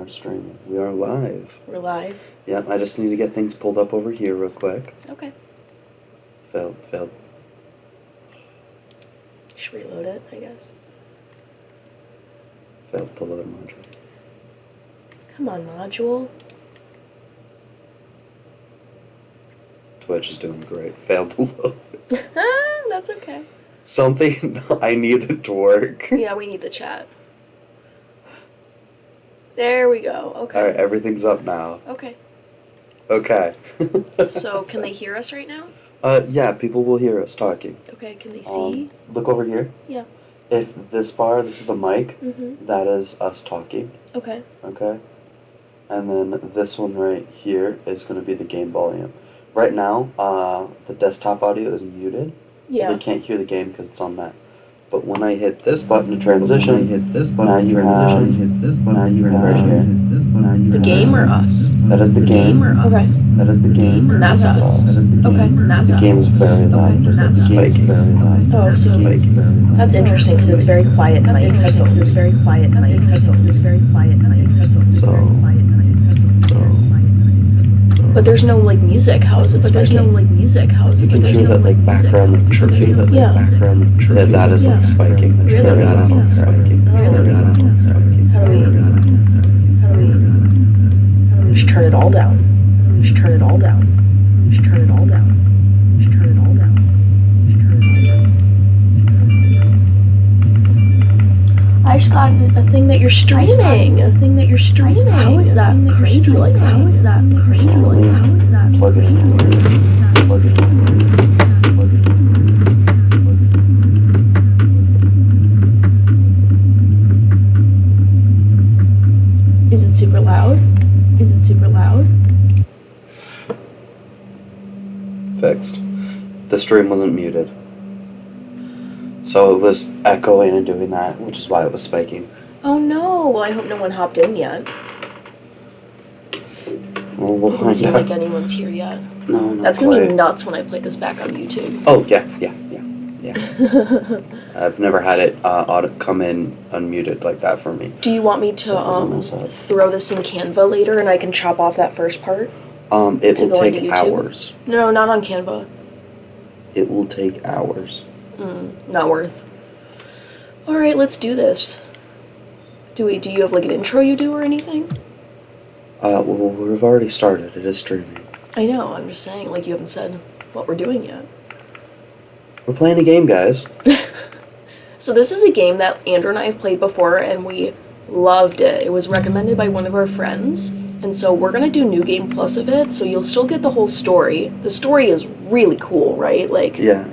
are streaming. We are live. We're live. Yep, I just need to get things pulled up over here real quick. Okay. Failed. Should reload it, I guess. Failed to load module. Come on, module. Twitch is doing great. Failed to load. That's okay. Something I needed to work. Yeah, we need the chat. There we go. Okay. Alright, everything's up now. Okay. Okay. So, can they hear us right now? Yeah, people will hear us talking. Okay, can they see? Look over here. Yeah. If this is the mic, Mm-hmm. that is us talking. Okay. Okay? And then this one right here is going to be the game volume. Right now, the desktop audio is muted, Yeah. so they can't hear the game because it's on that. But when I hit this button to transition, now you have The game or us? that is the game. Okay. That is the game. And that's us. That is the game. Okay, and that's The us. game is very loud, Okay, just like that's us. spiking. Oh, so that's interesting because it's very quiet in my headphones. It's very quiet in my headphones. It's very quiet in my headphones. But there's no like music. How is it spiking? You can hear that like background chirping. Yeah. That is like spiking. That's Really? that is like spiking. That's Really? that is like spiking. How do we just turn it all down? Just turn it all down. Just turn it all down. Just turn it all down. Just turn it all down. I just got a thing that you're streaming. A thing that you're streaming. How is that crazy like that? How is that crazy like that? How is that Plug it in. Plug it in. Plug it in. Is it super loud? Is it super loud? Fixed. The stream wasn't muted. So it was echoing and doing that, which is why it was spiking. Oh no! Well, I hope no one hopped in yet. Well, we'll Doesn't find seem out. like anyone's here yet. No, not That's gonna be quite. nuts when I play this back on YouTube. Oh, yeah. I've never had it come in unmuted like that for me. Do you want me to doesn't mess up. throw this in Canva later and I can chop off that first part? It To will go take into YouTube? hours. No, not on Canva. It will take hours. Not worth. All right, let's do this. Do you have like an intro you do or anything? Well, we've already started. It is streaming. I know. I'm just saying, like you haven't said what we're doing yet. We're playing a game, guys. So this is a game that Andrew and I have played before, and we loved it. It was recommended by one of our friends, and so we're gonna do New Game Plus of it. So you'll still get the whole story. The story is really cool, right? Like Yeah.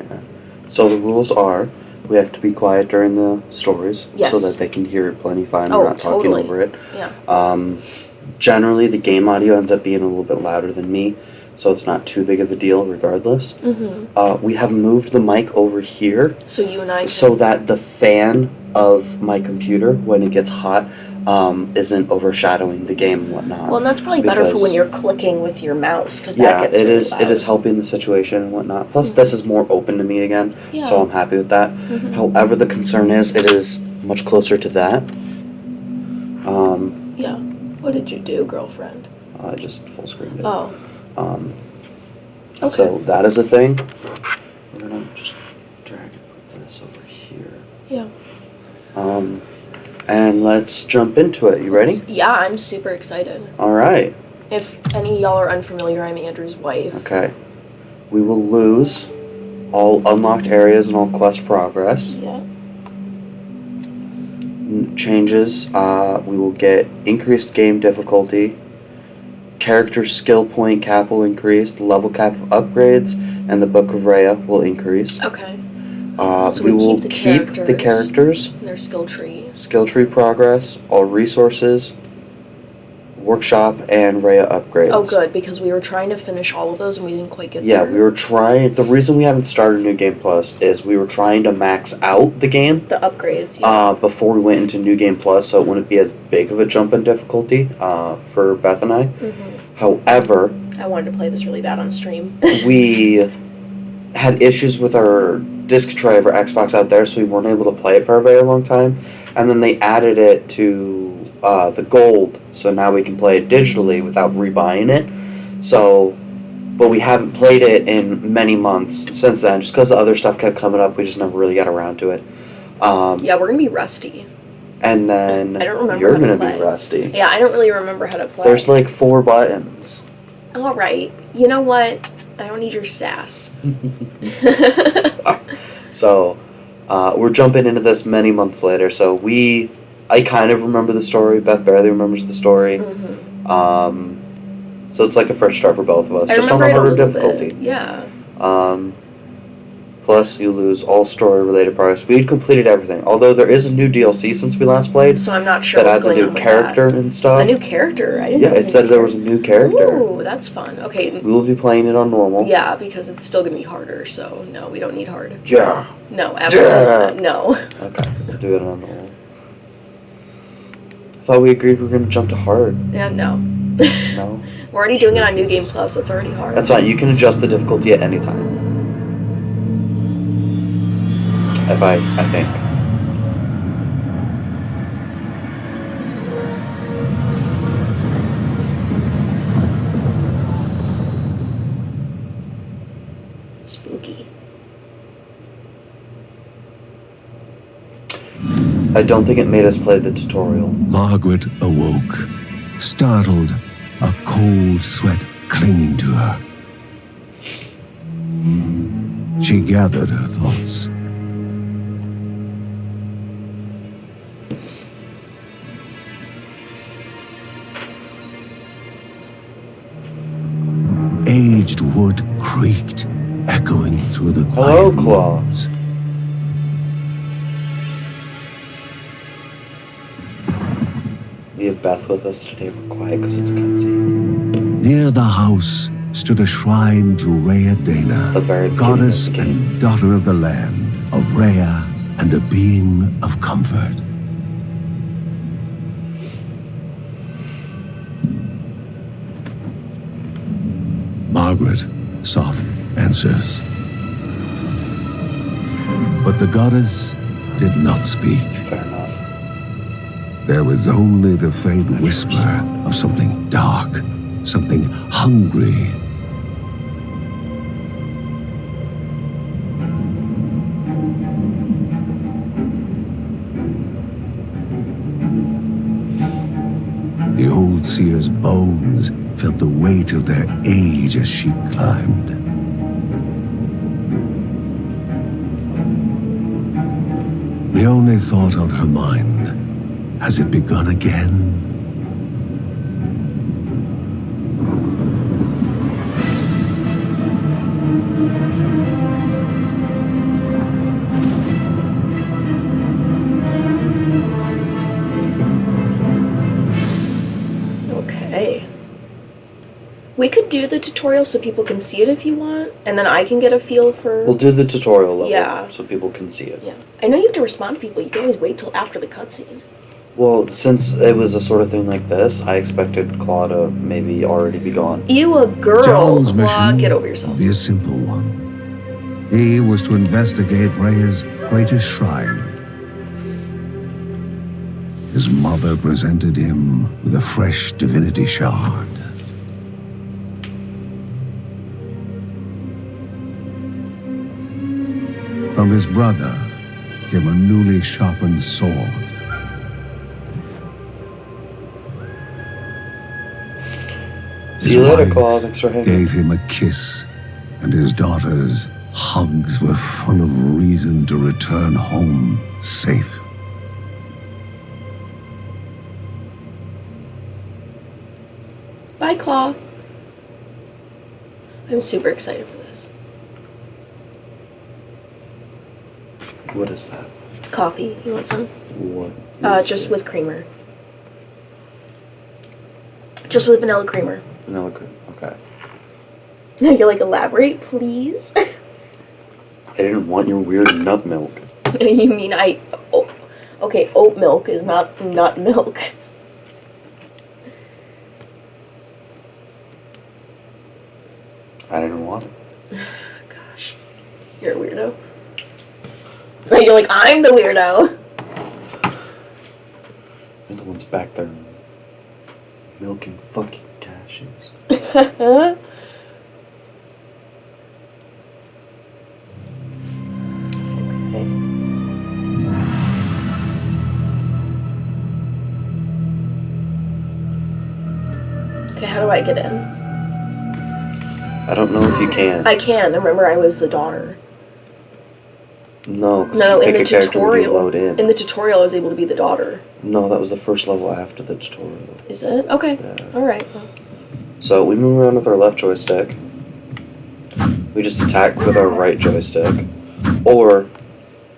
So the rules are we have to be quiet during the stories Yes. so that they can hear it plenty fine. Oh, We're not talking totally. over it. Yeah. Generally, the game audio ends up being a little bit louder than me, so it's not too big of a deal regardless. We have moved the mic over here So you and I. so that the fan of my computer, when it gets hot, isn't overshadowing the game and whatnot. Well, and that's probably better for when because- you're clicking with your mouse, because that Yeah, gets it really is. loud. It is helping the situation and whatnot. Plus, this is more open to me again, Yeah. so I'm happy with that. However, the concern is it is much closer to that. Yeah. What did you do, girlfriend? I just full screened it. Oh. Okay. So that is a thing. We're gonna just drag this over here. Yeah. And let's jump into it. You ready? Yeah, I'm super excited. All right. If any of y'all are unfamiliar, I'm Andrew's wife. Okay. We will lose all unlocked areas and all quest progress. Yeah. Changes. We will get increased game difficulty. Character skill point cap will increase. The level cap of upgrades and the Book of Rhea will increase. Okay. So we we will keep keep the the characters. Their skill tree. Skill tree progress, all resources, workshop, and Rhea upgrades. Oh, good, because we were trying to finish all of those and we didn't quite get Yeah, there. we were trying. The reason we haven't started New Game Plus is we were trying to max out the game The upgrades, yeah. before we went into New Game Plus, so it wouldn't be as big of a jump in difficulty for Beth and I. However, I wanted to play this really bad on stream. we had issues with our disc tray of our Xbox out there, so we weren't able to play it for a very long time. And then they added it to the gold, so now we can play it digitally without rebuying it. So, but we haven't played it in many months since then, just because other stuff kept coming up. We just never really got around to it. Yeah, we're gonna be rusty. And then I don't remember you're how to gonna play. be rusty. Yeah, I don't really remember how to play. There's like 4 buttons. All right. You know what? I don't need your sass. So, we're jumping into this many months later. So I kind of remember the story. Beth barely remembers the story. Mm-hmm. So it's like a fresh start for both of us. I Just on remember a it a harder little difficulty. bit. Yeah. Plus, you lose all story-related progress. We had completed everything. Although there is a new DLC since we last played. So I'm not sure that what's adds a going new on with character that. and stuff. A new character? I didn't Yeah, know it said there was a new character. Ooh, that's fun. Okay. We will be playing it on normal. Yeah, because it's still going to be harder, so no, we don't need hard. Yeah. No, absolutely not. No. Okay, we'll do it on normal. I thought we agreed we were going to jump to hard. Yeah, no. No? We're already doing it on New Game Plus. That's already hard. That's fine. You can adjust the difficulty at any time. I think. Spooky. I don't think it made us play the tutorial. Margaret awoke, startled, a cold sweat clinging to her. She gathered her thoughts. Aged wood creaked, echoing through the Hello, quiet Claw. rooms. We have Beth with us today. We're quiet because it's a cutscene. Near the house stood a shrine to Rhea Dana, It's the very beginning goddess of the game. and daughter of the land, of Rhea and a being of comfort. Margaret sought answers. But the goddess did not speak. Fair enough. There was only the faint whisper of something dark, something hungry. The old seer's bones felt the weight of their age as she climbed. The only thought on her mind, has it begun again? Okay. We could do the tutorial so people can see it if you want, and then I can get a feel for... We'll do the tutorial level Yeah. so people can see it. Yeah. I know you have to respond to people. You can always wait till after the cutscene. Well, since it was a sort of thing like this, I expected Claw to maybe already be gone. You a girl. John's Claw, mission get over would yourself. be a simple one. He was to investigate Rhea's greatest shrine. His mother presented him with a fresh divinity shard. From his brother came a newly sharpened sword. See you His later, wife Claw. Thanks for hanging. gave him a kiss, and his daughter's hugs were full of reason to return home safe. Bye, Claw. I'm super excited for this. What is that? It's coffee. You want some? What? Just with creamer. Just with vanilla creamer. Vanilla cream. Okay. No, you're like, elaborate, please. I didn't want your weird nut milk. You mean oh, okay, oat milk is not nut milk. I didn't want it. Gosh. You're a weirdo. You're like, I'm the weirdo. You're the one's back there milking fucking cashews. Okay, how do I get in? I don't know if you can. I can. Remember, I was the daughter. No, because No, you in pick the a character when you tutorial. load in. In the tutorial, I was able to be the daughter. No, that was the first level after the tutorial. Is it? Okay. Yeah. All right. So we move around with our left joystick. We just attack with our right joystick. Or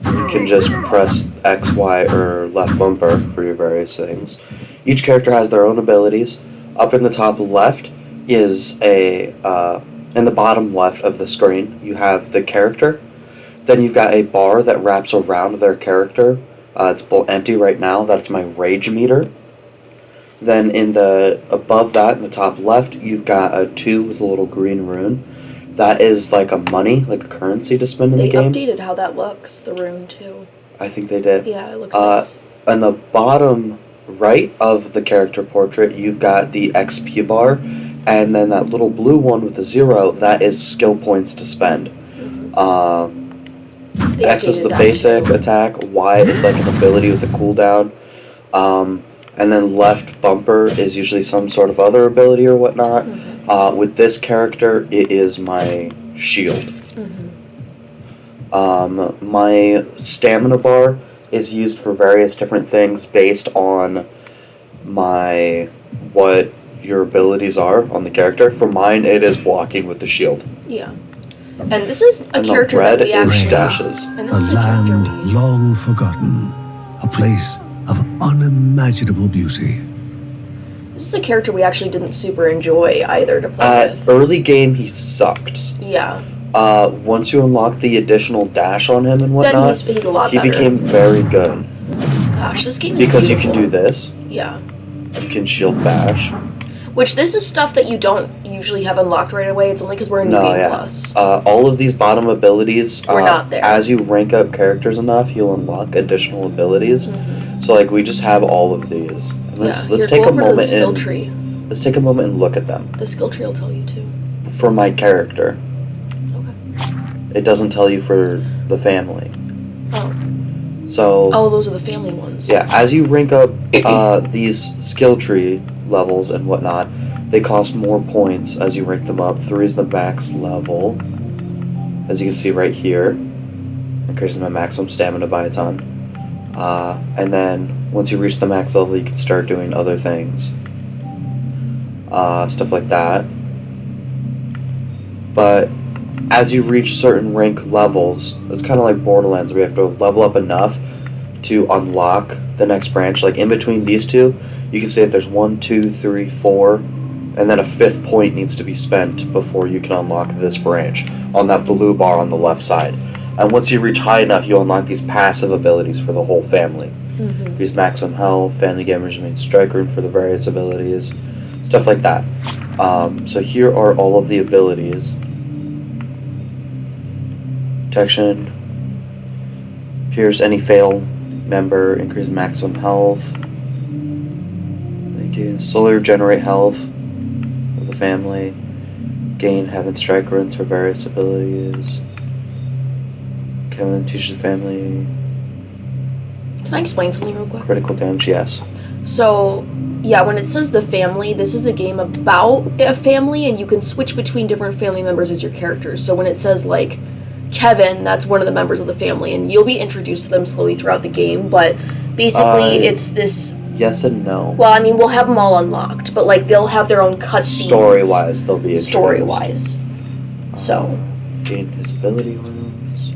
you can just press X, Y, or left bumper for your various things. Each character has their own abilities. Up in the top left is in the bottom left of the screen, you have the character. Then you've got a bar that wraps around their character. It's empty right now. That's my rage meter. Then above that, in the top left, you've got a 2 with a little green rune. That is like a money, like a currency to spend in the game. They updated how that looks, the rune, too. I think they did. Yeah, it looks nice. On the bottom right of the character portrait, you've got the XP bar, and then that little blue one with the 0, that is skill points to spend. X is the basic attack, Y is like an ability with a cooldown, and then left bumper is usually some sort of other ability or whatnot. With this character, it is my shield. My stamina bar is used for various different things based on what your abilities are on the character. For mine, it is blocking with the shield. Yeah. And this is a And character the red that we is actually... dashes. And this A is a character land we... long forgotten, a place of unimaginable beauty. This is a character we actually didn't super enjoy either to play with. Early game, he sucked. Yeah. Once you unlock the additional dash on him and Then whatnot, he's a lot he better. became very good. Gosh, this game is Because you beautiful. can do this. Yeah. You can shield bash. Which this is stuff that you don't usually have unlocked right away. It's only because we're in New Game Plus. All of these bottom abilities, We're not there. as you rank up characters enough, you'll unlock additional abilities. Mm-hmm. So like we just have all of these. And let's Here, take go a over to the moment skill and tree. let's take a moment and look at them. The skill tree will tell you too. For my character, Okay. it doesn't tell you for the family. Oh. So Those are the family ones. yeah, as you rank up these skill tree levels and whatnot, they cost more points as you rank them up. 3 is the max level, as you can see right here. Increases my maximum stamina by a ton. And then once you reach the max level, you can start doing other things. Stuff like that. But as you reach certain rank levels, it's kind of like Borderlands, where you have to level up enough to unlock the next branch. Like in between these two, you can see that there's 1, 2, 3, 4, and then a 5th point needs to be spent before you can unlock this branch on that blue bar on the left side. And once you reach high enough, you unlock these passive abilities for the whole family. Mm-hmm. These maximum health, family gamers remain strike rune for the various abilities, stuff like that. So here are all of the abilities. Protection. Pierce any fatal member, increase maximum health. Thank you. Slowly regenerate health of the family. Gain heaven strike runes for various abilities. Kevin teaches the family Can I explain something real quick? critical damage, yes. So, yeah, when it says the family, this is a game about a family, and you can switch between different family members as your characters. So when it says, like, Kevin, that's one of the members of the family, and you'll be introduced to them slowly throughout the game, but basically it's this... Yes and no. Well, I mean, we'll have them all unlocked, but, like, they'll have their own cutscenes. Story-wise, they'll be introduced. Story-wise. So... Gain his ability runes.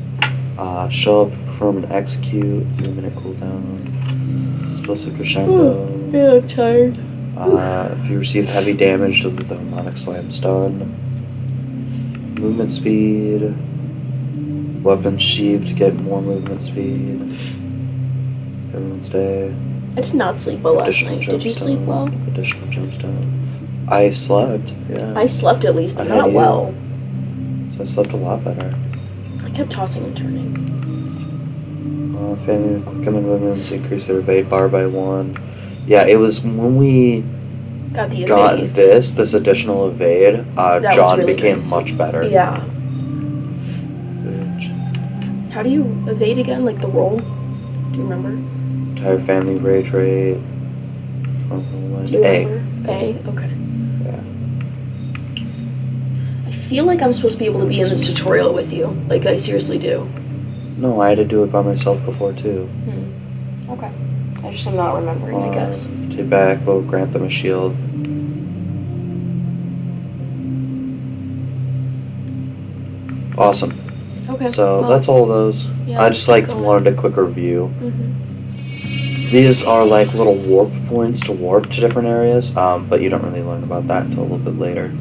Show up, perform and execute. 3-minute cooldown. Explosive crescendo. Yeah, I'm tired. If you receive heavy damage, you'll do the harmonic slam stun. Movement speed. Weapon sheath to get more movement speed. Everyone's day. I did not sleep well last Additional night. Did you sleep well? Additional jumpstone. I slept, yeah. I slept at least, but I had not you. well. So I slept a lot better. I kept tossing and turning. Family quicken their movements, increase their evade bar by 1. Yeah, it was when we Got the got evades. this additional evade, That was John really became nice. much better. Yeah. Which, How do you evade again? Like the roll? Do you remember? entire family rage rate. Do you A. remember? A? Okay. Yeah. I feel like I'm supposed to be able to be in this tutorial with you. Like, I seriously do. No, I had to do it by myself before too. Okay. I just am not remembering, I guess. Take back, will grant them a shield. Awesome. Okay. So well, that's all those. yeah, I just keep going. wanted a quick review. Mhm. These are like little warp points to warp to different areas, but you don't really learn about that until a little bit later.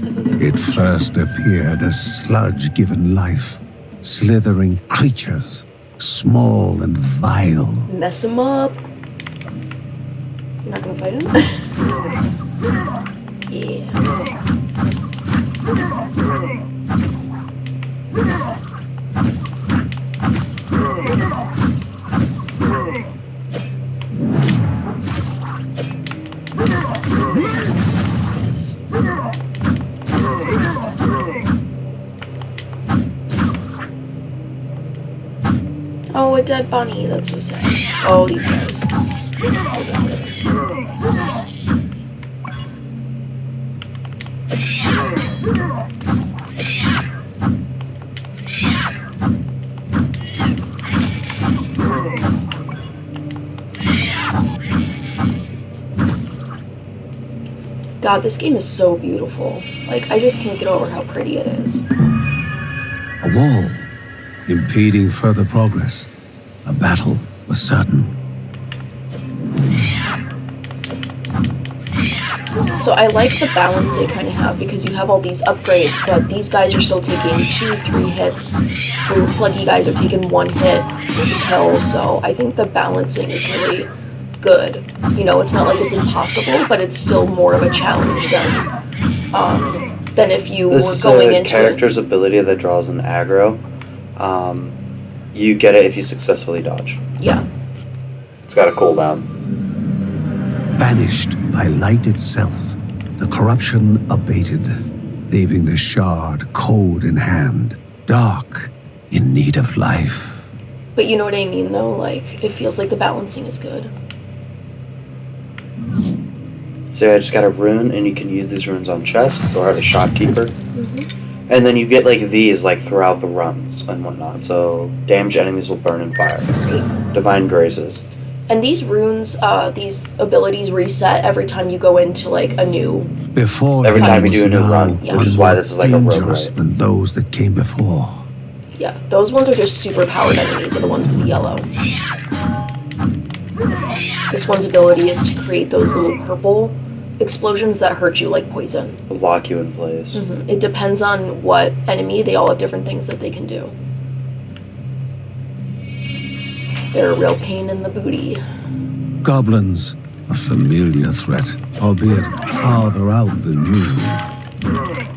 I thought they were It first appeared as sludge given life, slithering creatures, small and vile. Mess him up. You're not gonna fight him? Yeah. Yes. Oh, a dead bunny. That's so sad. Oh, these guys. God, this game is so beautiful. Like, I just can't get over how pretty it is. A wall, impeding further progress. A battle was certain. So I like the balance they kind of have because you have all these upgrades, but these guys are still taking 2-3 hits. The sluggy guys are taking 1 hit to kill, so I think the balancing is really good. You know, it's not like it's impossible, but it's still more of a challenge than if you This were going is a into character's ability that draws an aggro. You get it if you successfully dodge. Yeah. It's got a cooldown. Banished by light itself, the corruption abated, leaving the shard cold in hand, dark, in need of life. But you know what I mean, though? Like, it feels like the balancing is good. So I just got a rune, and you can use these runes on chests or at a shopkeeper. Mm-hmm. And then you get like these like throughout the runs and whatnot. So damaged enemies will burn in fire. Divine graces. And these runes, these abilities reset every time you go into like a new. Before Every time you was do a new now run, Yeah. which is why this is like a dangerous roguelite. than those that came before. Yeah, those ones are just super powered enemies, are the ones with the yellow. This one's ability is to create those little purple explosions that hurt you like poison. Will lock you in place. Mm-hmm. It depends on what enemy, they all have different things that they can do. They're a real pain in the booty. Goblins, a familiar threat, albeit farther out than usual.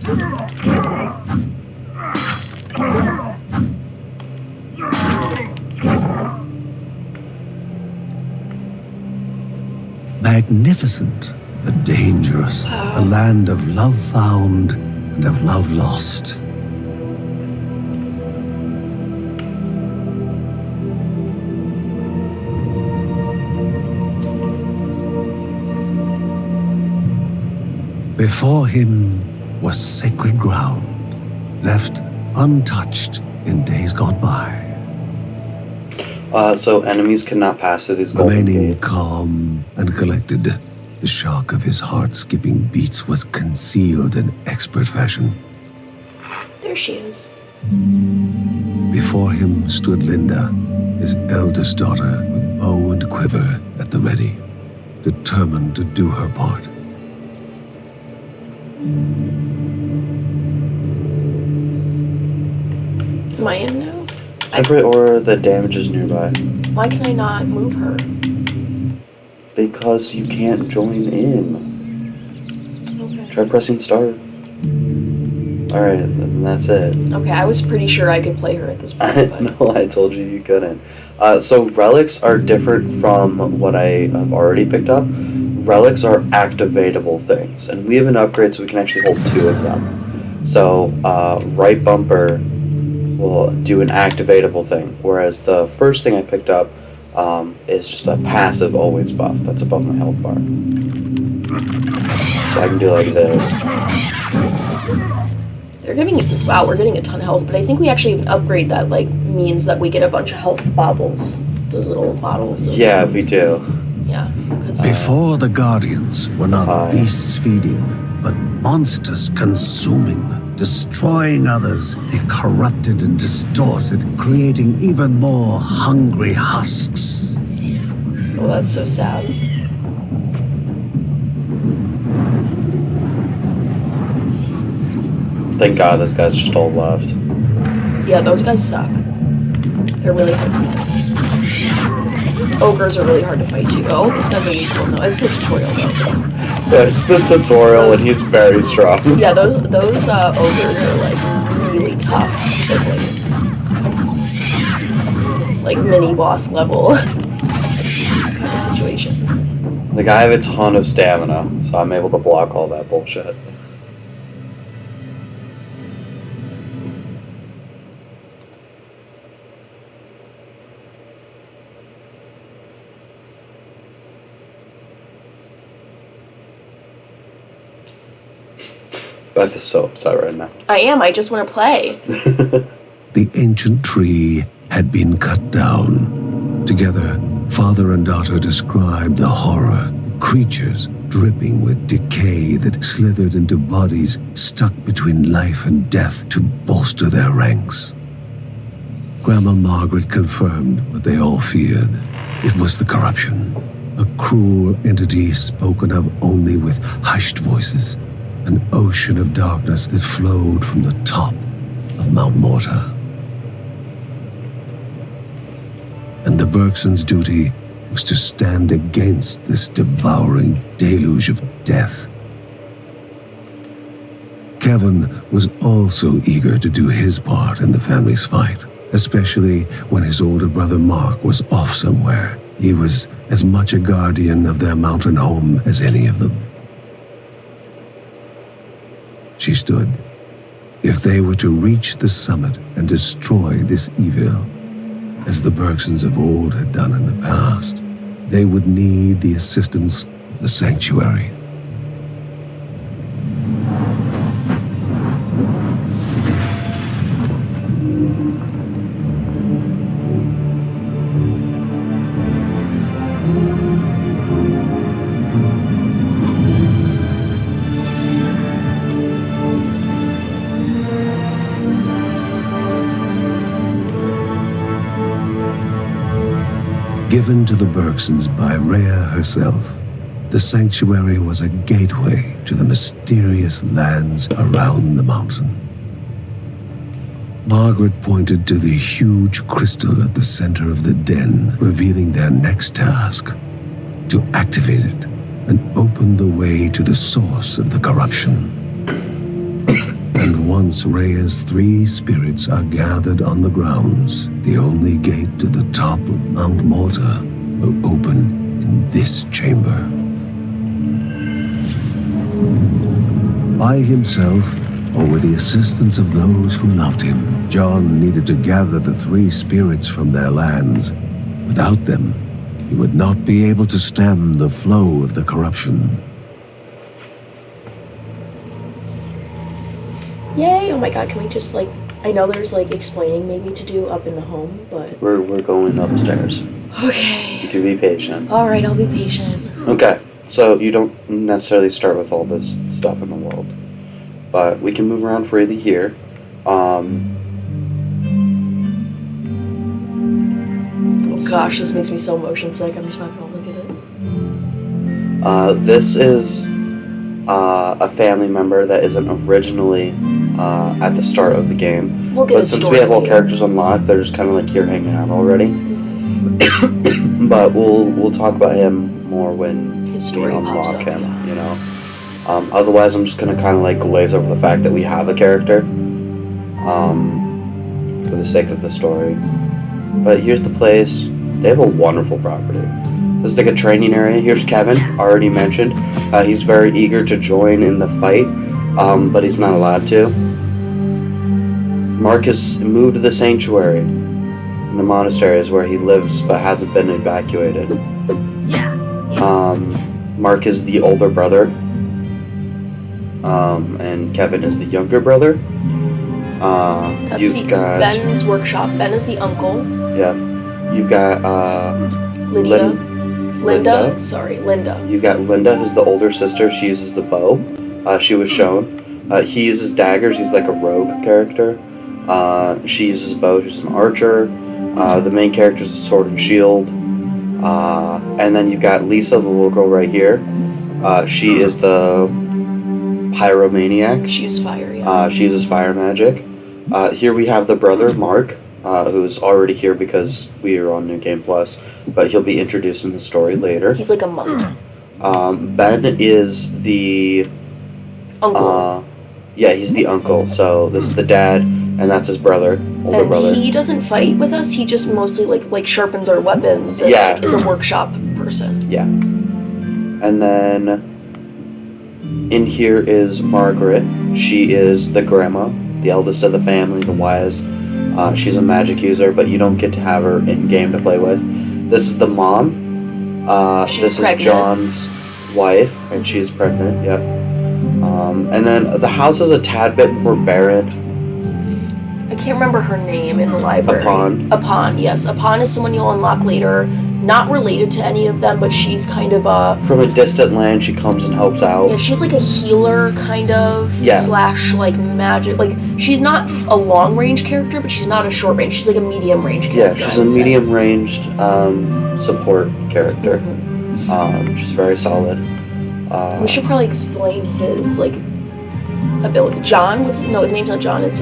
Magnificent, but dangerous, a land of love found and of love lost. Before him was sacred ground, left untouched in days gone by. So enemies cannot pass through these golden Remaining gates. calm and collected, the shock of his heart-skipping beats was concealed in expert fashion. There she is. Before him stood Linda, his eldest daughter, with bow and quiver at the ready, determined to do her part. Am I in now? Temporary or the damage is nearby. Why can I not move her? Because you can't join in. Okay. Try pressing start. Alright, and that's it. Okay, I was pretty sure I could play her at this point, but No, I told you couldn't. So relics are different from what I have already picked up. Relics are activatable things, and we have an upgrade so we can actually hold 2 of them. So right bumper will do an activatable thing, whereas the first thing I picked up is just a passive always buff that's above my health bar. So I can do like this. they're giving, wow, we're getting a ton of health, but I think we actually have an upgrade that, like, means that we get a bunch of health baubles. Those little bottles. Yeah, we do. Yeah, because... Before the Guardians were not beasts feeding, but monsters consuming, destroying others. They corrupted and distorted, creating even more hungry husks. Oh, that's so sad. Thank God those guys just all left. Yeah, those guys suck. They're really hard to fight. Ogres are really hard to fight too. Oh, this guy's a weak one though. It's the tutorial though, so. Yeah, it's the tutorial and he's very strong. Yeah, those ogres are like really tough typically. Like mini boss level kind of situation. Like I have a ton of stamina, so I'm able to block all that bullshit. Beth is so upset right now. I am. I just want to play. The ancient tree had been cut down. Together, father and daughter described the horror, the creatures dripping with decay that slithered into bodies stuck between life and death to bolster their ranks. Grandma Margaret confirmed what they all feared. It was the corruption, a cruel entity spoken of only with hushed voices, an ocean of darkness that flowed from the top of Mount Morta. And the Bergsons' duty was to stand against this devouring deluge of death. Kevin was also eager to do his part in the family's fight, especially when his older brother Mark was off somewhere. He was as much a guardian of their mountain home as any of them. She stood. If they were to reach the summit and destroy this evil, as the Bergsons of old had done in the past, they would need the assistance of the sanctuary. Given to the Bergsons by Rhea herself, the sanctuary was a gateway to the mysterious lands around the mountain. Margaret pointed to the huge crystal at the center of the den, revealing their next task: to activate it and open the way to the source of the corruption. And once Rhea's 3 spirits are gathered on the grounds, the only gate to the top of Mount Morta will open in this chamber. By himself, or with the assistance of those who loved him, John needed to gather the 3 spirits from their lands. Without them, he would not be able to stem the flow of the corruption. Yay! Oh my god, can we just, like... I know there's, like, explaining maybe to do up in the home, but... We're going upstairs. Okay. You can be patient. Alright, I'll be patient. Okay, so you don't necessarily start with all this stuff in the world. But we can move around freely here. Oh gosh, this makes me so motion sick. I'm just not gonna look at it. This is a family member that isn't originally at the start of the game. We'll get but a since story we have all later. characters unlocked, they're just kind of like here hanging out already. But we'll talk about him more when His story we pops unlock up, him, yeah. you know. Otherwise, I'm just gonna kind of like glaze over the fact that we have a character, for the sake of the story. But here's the place. They have a wonderful property. This is like a training area. Here's Kevin, already mentioned. He's very eager to join in the fight, but he's not allowed to. Mark has moved to the sanctuary. In the monasteries where he lives but hasn't been evacuated. Mark is the older brother, and Kevin is the younger brother. That's You've got Ben's workshop. Ben is the uncle. yeah. You've got Lydia. Linda. Sorry, Linda. You've got Linda, who's the older sister. She uses the bow. She was shown. He uses daggers. He's like a rogue character. She uses a bow. She's an archer. The main character is a sword and shield. And then you've got Lisa, the little girl right here. She is the pyromaniac. She uses fire, yeah. She uses fire magic. Here we have the brother, Mark, who's already here because we are on New Game Plus, but he'll be introduced in the story later. He's like a monk. Ben is the... Uncle. Yeah, he's the uncle. So this is the dad, and that's his brother, older And brother. he doesn't fight with us. He just mostly like sharpens our weapons. And, Yeah. like, is a workshop person. Yeah. And then in here is Margaret. She is the grandma, the eldest of the family, the wise. She's a magic user, but you don't get to have her in game to play with. This is the mom. She's This pregnant. is John's wife, and she's pregnant. Yep. And then the house is a tad bit more barren. I can't remember her name in the library. Apon. Apon, yes. Apon is someone you'll unlock later. Not related to any of them, but she's kind of a... From a distant land, she comes and helps out. Yeah, she's like a healer, kind of, Yeah. slash, like, magic. Like, she's not a long-range character, but she's not a short-range. She's like a medium-range Yeah, character. she's I a would say. medium-ranged support character. Mhm. She's very solid. We should probably explain his, like, ability. John? No, his name's not John, it's,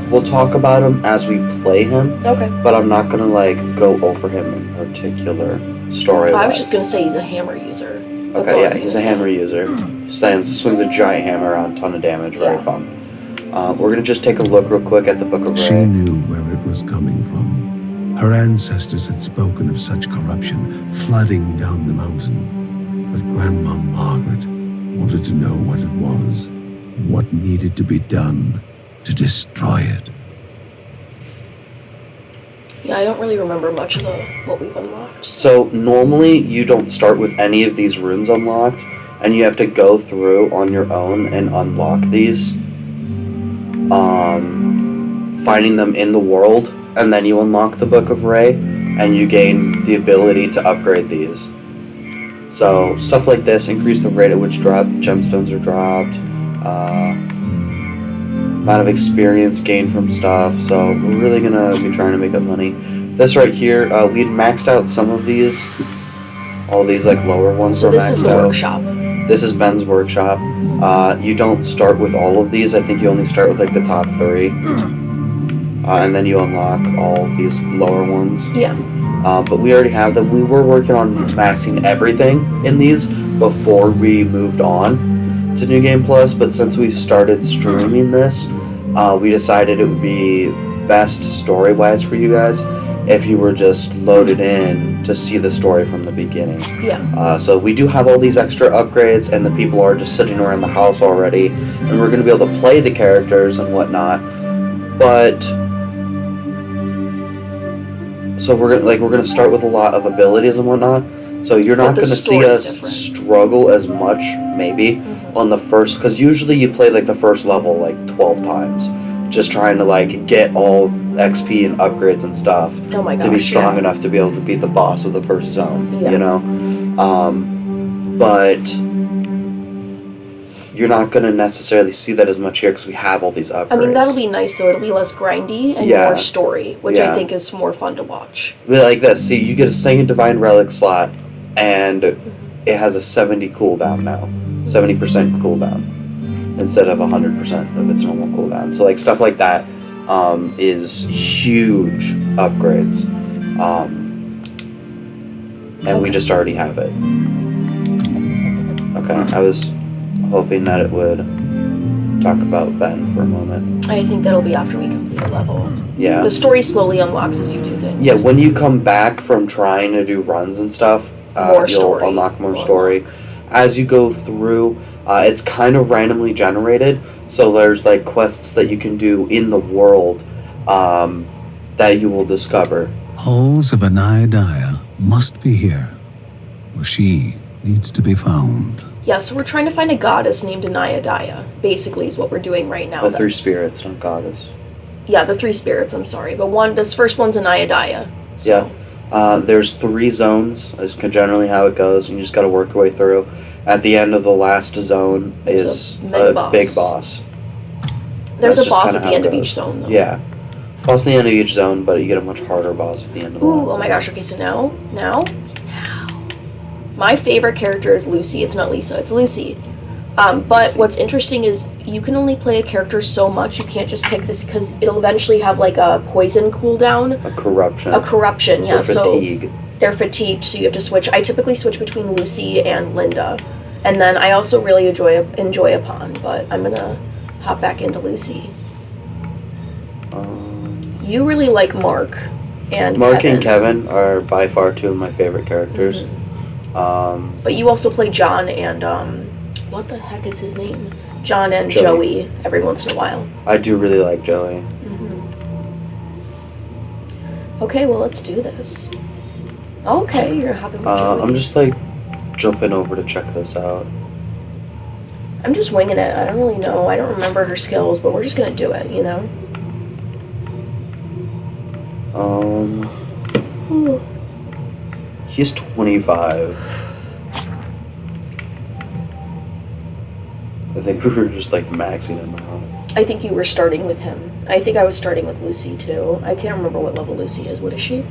We'll talk about him as we play him, Okay. but I'm not gonna like go over him in particular story. I was just gonna say he's a hammer user. That's all Okay, I yeah, was he's gonna a say. hammer user. Swings a giant hammer around, ton of damage, very Yeah. fun. We're gonna just take a look real quick at the Book of She Ray. knew where it was coming from. Her ancestors had spoken of such corruption flooding down the mountain. But Grandma Margaret wanted to know what it was, what needed to be done to destroy it. Yeah, I don't really remember much of what we've unlocked. So normally you don't start with any of these runes unlocked, and you have to go through on your own and unlock these. Finding them in the world, and then you unlock the Book of Ray, and you gain the ability to upgrade these. So stuff like this, increase the rate at which gemstones are dropped, amount of experience gained from stuff. So we're really gonna be trying to make up money. This right here, we had maxed out some of these. All these like lower ones So were this maxed is the out. workshop. This is Ben's workshop. You don't start with all of these. I think you only start with like the top 3. And then you unlock all of these lower ones. Yeah. But we already have them. We were working on maxing everything in these before we moved on to New Game Plus, but since we started streaming this, we decided it would be best story-wise for you guys if you were just loaded in to see the story from the beginning. Yeah. So we do have all these extra upgrades, and the people are just sitting around the house already, and we're going to be able to play the characters and whatnot. But so we're gonna start with a lot of abilities and whatnot. So you're not the going to see story's us different. struggle as much, maybe, on the first, because usually you play like the first level like 12 times, just trying to like get all XP and upgrades and stuff Oh my gosh. to be strong yeah. enough to be able to beat the boss of the first zone, Yeah. you know? But you're not going to necessarily see that as much here because we have all these upgrades. I mean, that'll be nice though. It'll be less grindy and Yeah. more story, which Yeah. I think is more fun to watch. But like this, see, you get a Second Divine Relic slot, and it has a 70 cooldown now. 70% cooldown instead of 100% of its normal cooldown. So like stuff like that is huge upgrades. And we just already have it. Okay, I was hoping that it would talk about Ben for a moment. I think that'll be after we complete a level. Yeah. The story slowly unlocks as you do things. Yeah, when you come back from trying to do runs and stuff, you'll unlock more story. As you go through, it's kind of randomly generated, so there's like quests that you can do in the world that you will discover. Halls of Anaiadaya must be here, or she needs to be found. Yeah, so we're trying to find a goddess named Anaiadaya, basically is what we're doing right now. The three spirits, not goddess. Yeah, the three spirits, I'm sorry. But this first one's Anaiadaya. So. Yeah. There's 3 zones, is generally how it goes, and you just gotta work your way through. At the end of the last zone is a big boss. There's a boss at the end of each zone, though. Yeah. Boss at the end of each zone, but you get a much harder boss at the end of the last zone. Oh my gosh, okay, so now. My favorite character is Lucy. It's not Lisa, it's Lucy. But what's interesting is you can only play a character so much. You can't just pick this because it'll eventually have like a poison cooldown. A corruption. Yeah. Or fatigue. So they're fatigued, so you have to switch. I typically switch between Lucy and Linda. And then I also really enjoy Upon, but I'm gonna hop back into Lucy. You really like Mark and Kevin are by far 2 of my favorite characters. Mm-hmm. But you also play John and what the heck is his name? John and Joey every once in a while. I do really like Joey. Mm-hmm. Okay, well, let's do this. Okay, you're hopping with Joey. I'm just like jumping over to check this out. I'm just winging it. I don't really know. I don't remember her skills, but we're just gonna do it, you know? He's 25. I think we were just like maxing him out. I think you were starting with him. I think I was starting with Lucy too. I can't remember what level Lucy is. What is she?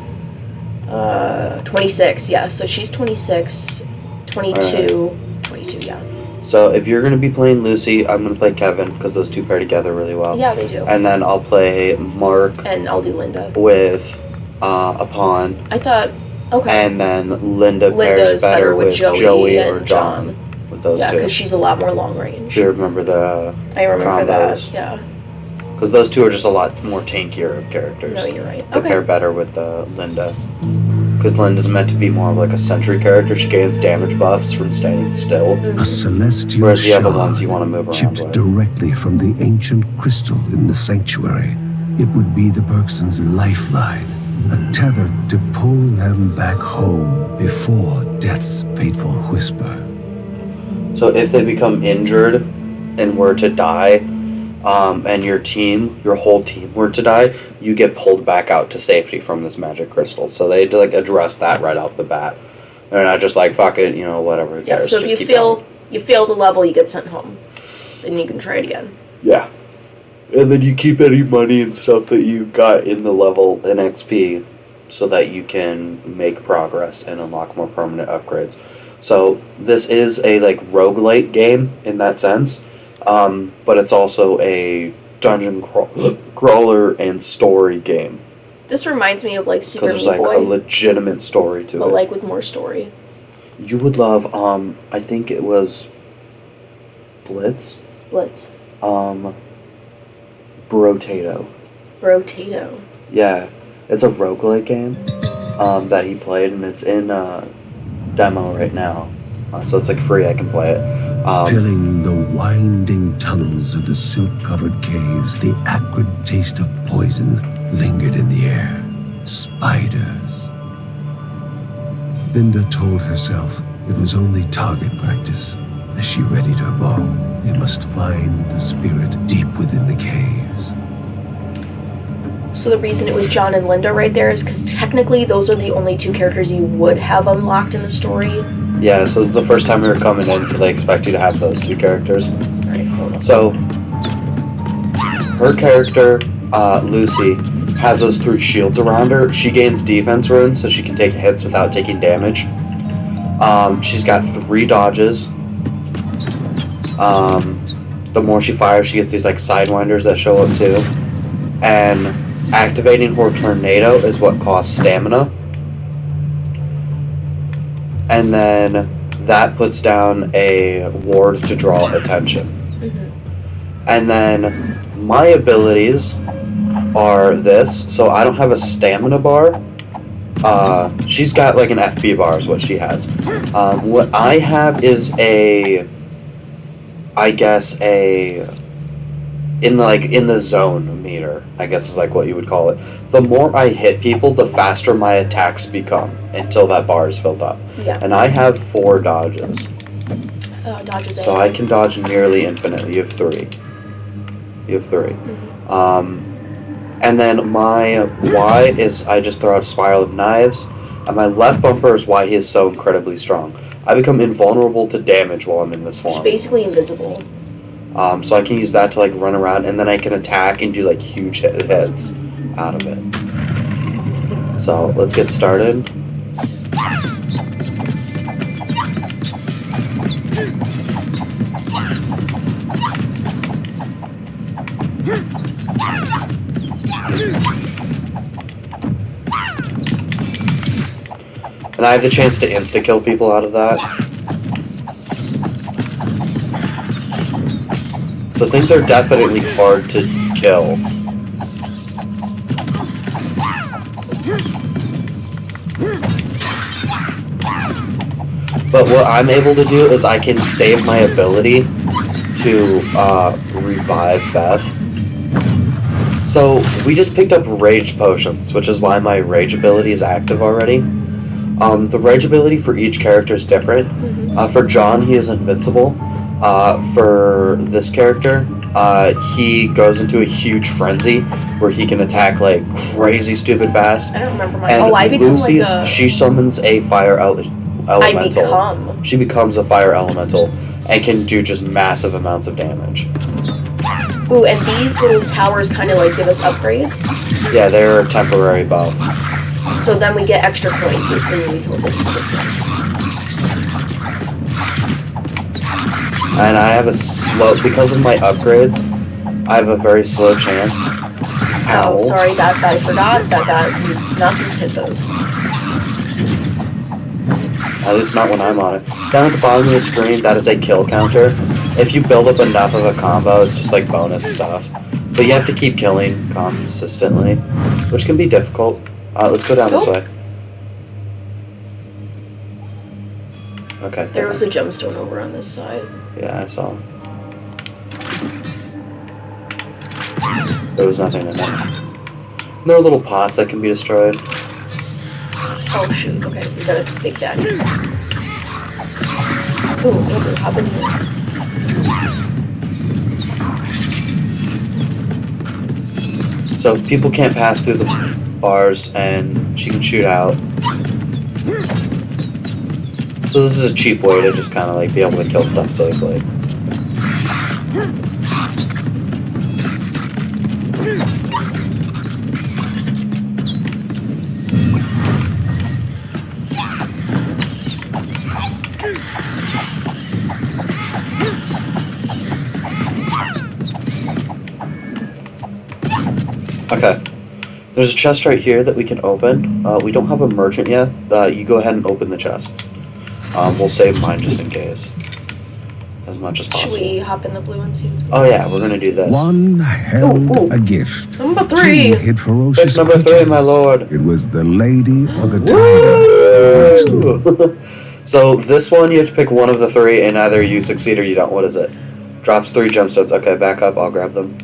26, yeah. So she's 26, 22, right. 22, yeah. So if you're going to be playing Lucy, I'm going to play Kevin because those 2 pair together really well. Yeah, they do. And then I'll play Mark. And I'll do Linda. With Upon. I thought, okay. And then Linda pairs better with Joey or John. With those 2. Yeah, because she's a lot more long range. Do you remember the I remember combos? That, yeah. Because those 2 are just a lot more tankier of characters. No, you're right. They pair better with Linda. Because Linda's meant to be more of like a sentry character. She gains damage buffs from standing still. A celestial Whereas the other ones you want to move around chipped with. Directly from the ancient crystal in the sanctuary. It would be the Bergsons' lifeline, a tether to pull them back home before death's fateful whisper. So if they become injured and were to die, and your whole team were to die, you get pulled back out to safety from this magic crystal. So they like address that right off the bat. They're not just like, fuck it, whatever. Yeah, so if you fail the level, you get sent home. Then you can try it again. Yeah. And then you keep any money and stuff that you got in the level in XP so that you can make progress and unlock more permanent upgrades. So this is a like roguelite game in that sense. But it's also a dungeon crawler and story game. This reminds me of like Super Meat Boy. Because there's like a legitimate story to it. But like with more story. You would love, I think it was Blitz. Brotato. Yeah. It's a roguelite game that he played, and it's in demo right now. So it's like free, I can play it. Filling the winding tunnels of the silk-covered caves, the acrid taste of poison lingered in the air. Spiders. Linda told herself it was only target practice. As she readied her bow, they must find the spirit deep within the caves. So the reason it was John and Linda right there is because technically those are the only 2 characters you would have unlocked in the story. Yeah, so it's the first time we were coming in, so they expect you to have those 2 characters. Alright, hold on. So, her character, Lucy, has those 3 shields around her. She gains defense runes, so she can take hits without taking damage. She's got 3 dodges. The more she fires, she gets these like sidewinders that show up too. And activating her tornado is what costs stamina. And then that puts down a ward to draw attention. And then my abilities are this. So I don't have a stamina bar. She's got like an FP bar is what she has. What I have is I guess in the zone meter, I guess is like what you would call it. The more I hit people, the faster my attacks become until that bar is filled up. Yeah. And I have 4 dodges. Dodges. So I can dodge nearly infinitely. You have 3. And then my Y is I just throw out a spiral of knives. And my left bumper is why he is so incredibly strong. I become invulnerable to damage while I'm in this form. She's basically invisible. So I can use that to like run around, and then I can attack and do like huge hits out of it. So let's get started. And I have the chance to insta-kill people out of that. So things are definitely hard to kill. But what I'm able to do is I can save my ability to revive Beth. So we just picked up rage potions, which is why my rage ability is active already. The rage ability for each character is different. For John, he is invincible. For this character, he goes into a huge frenzy where he can attack like crazy stupid fast. I don't remember my. And I become Lucy's, like a. she summons a fire elemental. She becomes a fire elemental and can do just massive amounts of damage. Ooh, and these little towers kind of like give us upgrades. Yeah, they're a temporary buff. So then we get extra coins basically when we kill this one. And I have a slow, because of my upgrades, I have a very slow chance. Ow. Oh, sorry, that I forgot. You're not supposed to hit those. At least not when I'm on it. Down at the bottom of the screen, that is a kill counter. If you build up enough of a combo, it's just like bonus stuff. But you have to keep killing consistently, which can be difficult. Let's go down this way. Okay. There was a gemstone over on this side. Yeah, I saw. There was nothing in there. And there are little pots that can be destroyed. Oh shoot, okay, we gotta take that. Ooh, Andrew, hop in here. So people can't pass through the bars and she can shoot out. So this is a cheap way to just kind of like be able to kill stuff safely. Okay. There's a chest right here that we can open. We don't have a merchant yet. You go ahead and open the chests. We'll save mine just in case. As much as possible. Should we hop in the blue and see what's going on? Oh yeah, we're gonna do this. One held a gift. Number 3! 2 hid ferocious Pick number 3, creatures. my lord. It was the lady or the tiger. So this one, you have to pick one of the 3, and either you succeed or you don't. What is it? Drops 3 gemstones. Okay, back up. I'll grab them.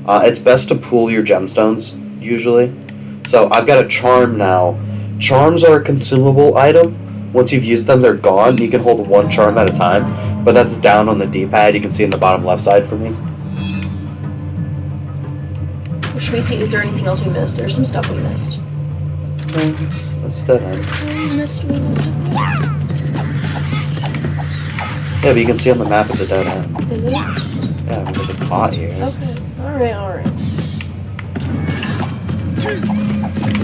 It's best to pool your gemstones, usually. So I've got a charm now. Charms are a consumable item. Once you've used them, they're gone. You can hold 1 charm at a time, but that's down on the D-pad. You can see in the bottom left side for me. Should we see, is there anything else we missed? There's some stuff we missed. That's dead end. We missed up there. Yeah, but you can see on the map it's a dead end. Is it? Yeah, there's a pot here. Okay. Alright.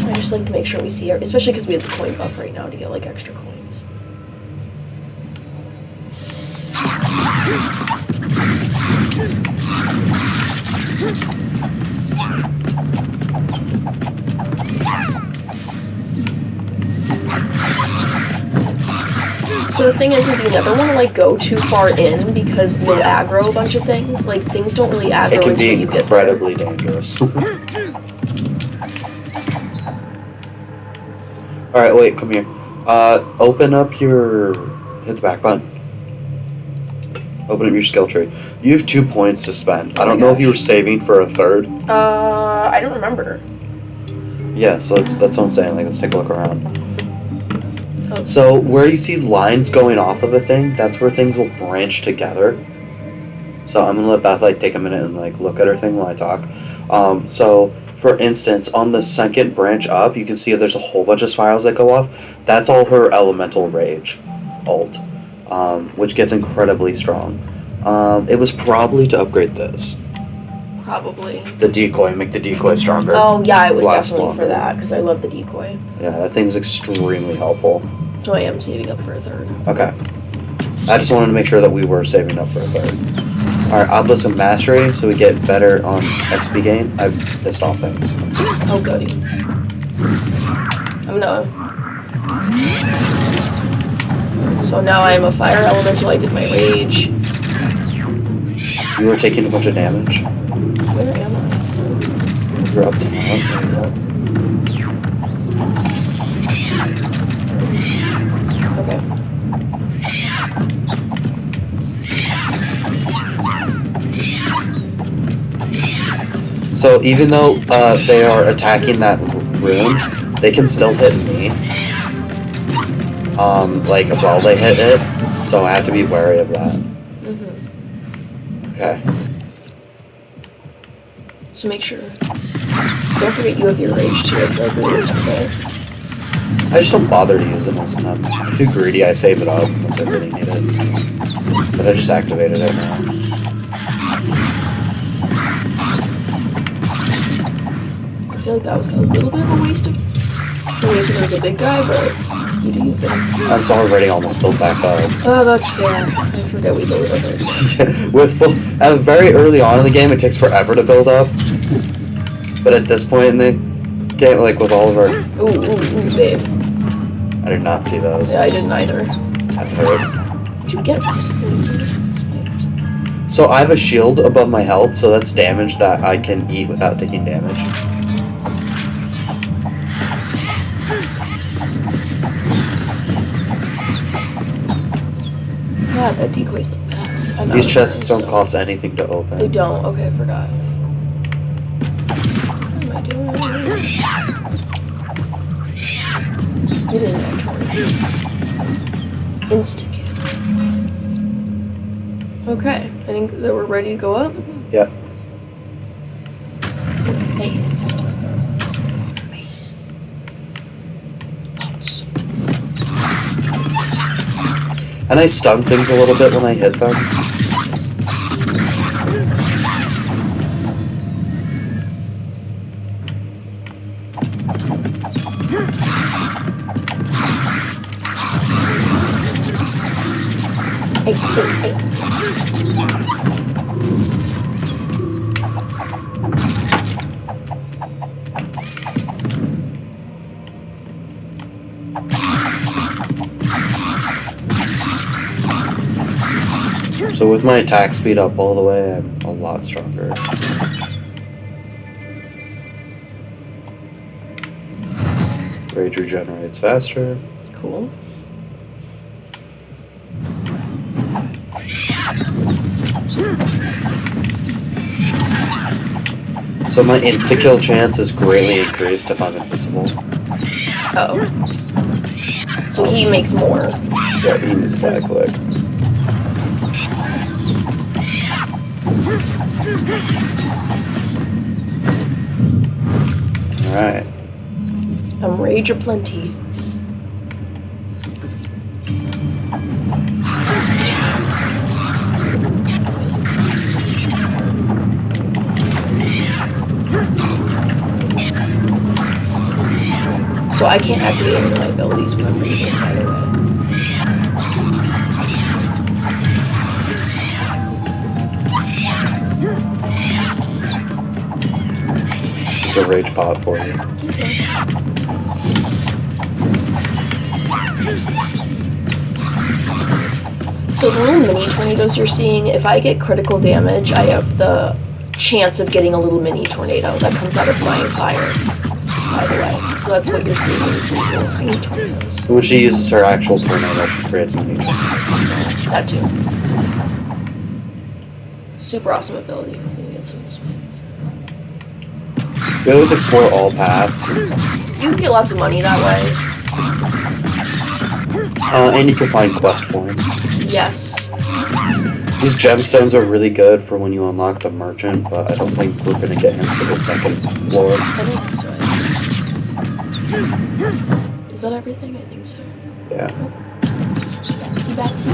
I just like to make sure we see it, especially because we have the coin buff right now to get like extra coins. So the thing is you never want to like go too far in because you'll aggro a bunch of things. Like things don't really aggro It can until be you get there. incredibly dangerous. Alright, wait, come here. Open up your... Hit the back button. Open up your skill tree. You have 2 points to spend. I don't know if you were saving for a third. I don't remember. Yeah, so that's what I'm saying. Like, let's take a look around. Oh. So, where you see lines going off of a thing, that's where things will branch together. So, I'm gonna let Beth, like, take a minute and, like, look at her thing while I talk. So, for instance, on the second branch up, you can see there's a whole bunch of spirals that go off. That's all her elemental rage ult, which gets incredibly strong. It was probably to upgrade this. Probably. The decoy, make the decoy stronger. Oh yeah, it was Last definitely longer. for that because I love the decoy. Yeah, that thing's extremely helpful. So I am saving up for a third. Okay. I just wanted to make sure that we were saving up for a third. Alright, Obelisk of Mastery, so we get better on XP gain. I've pissed off things. Oh goody. I'm gonna... So now I'm a fire elemental, I did my rage. You were taking a bunch of damage. Where am I? You're up to now. Okay. So even though they are attacking that room, they can still hit me. Like while they hit it, so I have to be wary of that. Okay. So make sure. Don't forget you have your rage too. I feel like we always forget. I just don't bother to use it most of the time. I'm too greedy, I save it up unless I really need it. But I just activated it now. I feel like that was a little bit of a waste of... I mean, there was a big guy, but what do you think? It's already almost built back up. Oh, that's fair. I forget we built it. Yeah, with full, very early on in the game, it takes forever to build up. But at this point in the game, like with all of our... Ooh, babe. I did not see those. Yeah, I didn't either. I've heard. Did you get... spiders? So I have a shield above my health, so that's damage that I can eat without taking damage. God, that decoy's the best. I'm These out of chests things, don't so- cost anything to open. They don't. Okay, I forgot. What am I doing? Get in there, Tori. Insta-kill. Okay, I think that we're ready to go up. Yep. Fast. And I stun things a little bit when I hit them. So with my attack speed up all the way, I'm a lot stronger. Rage regenerates faster. Cool. So my insta-kill chance is greatly increased if I'm invisible. Oh. So he makes more. Yeah, he needs to attack quick. Alright. I'm rage aplenty. So I can't activate any of my abilities when I'm reading, by the way. There's a rage pot for you. So the little mini tornadoes you're seeing, if I get critical damage, I have the chance of getting a little mini tornado that comes out of my fire, by the way. So that's what you're seeing when you see these little tiny tornadoes. When she uses her actual tornado, she creates many tornadoes. That too. Super awesome ability. I'm gonna get some this way. We always explore all paths. You can get lots of money that way. And you can find quest points. Yes. These gemstones are really good for when you unlock the merchant, but I don't think we're going to get him for the second floor. I don't think so. Is that everything? I think so. Yeah. Batsy.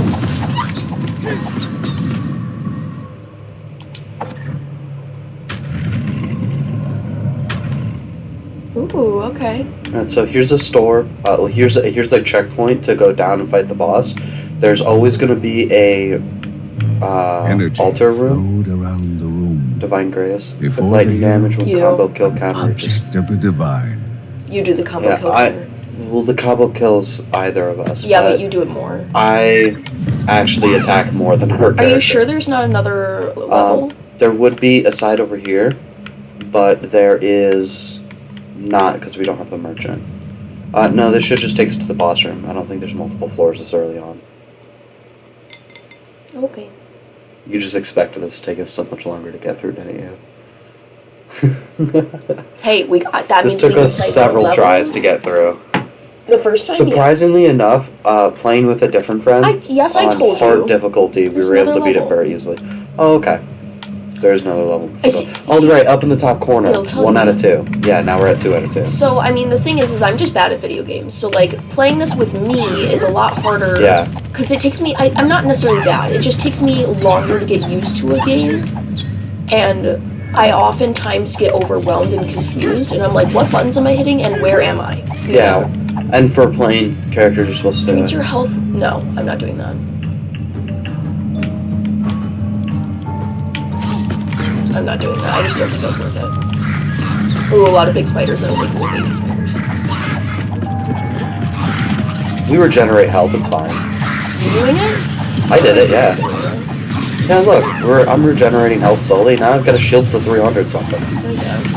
Ooh, okay. Alright, so here's a store. Here's the checkpoint to go down and fight the boss. There's always going to be a altar room. Around the room. Divine Grace. With Before lightning the damage with You. combo kill counter. Just, Object of the divine. You do the combo yeah, kill. well, the combo kills either of us. Yeah, but you do it more. I actually attack more than her character. Are you sure there's not another level? There would be a side over here, but there is not because we don't have the merchant. No, this should just take us to the boss room. I don't think there's multiple floors this early on. Okay. You just expected this to take us so much longer to get through, didn't you? Hey, we got that. This means took we can us play several more tries levels. to get through. The first time, Surprisingly enough, playing with a different friend, I on told hard you. difficulty, There's we were able to another beat it level. very easily. Oh, okay. There's another level. I see- Oh, see- right, up in the top corner. It'll tell 1 out you. of 2. Yeah, now we're at 2 out of 2. So, I mean, the thing is I'm just bad at video games. So, like, playing this with me is a lot harder. Yeah. Because it takes me, I'm not necessarily bad. It just takes me longer to get used to a game. And I oftentimes get overwhelmed and confused. And I'm like, what buttons am I hitting and where am I? You Yeah. know? And for playing characters, you're supposed to. Increase your health? No, I'm not doing that. I'm not doing that. I just don't think that's worth it. Ooh, a lot of big spiders. I don't like little baby spiders. We regenerate health, it's fine. You doing it? I did it, yeah. Yeah, look, I'm regenerating health slowly. Now I've got a shield for 300 something. I guess.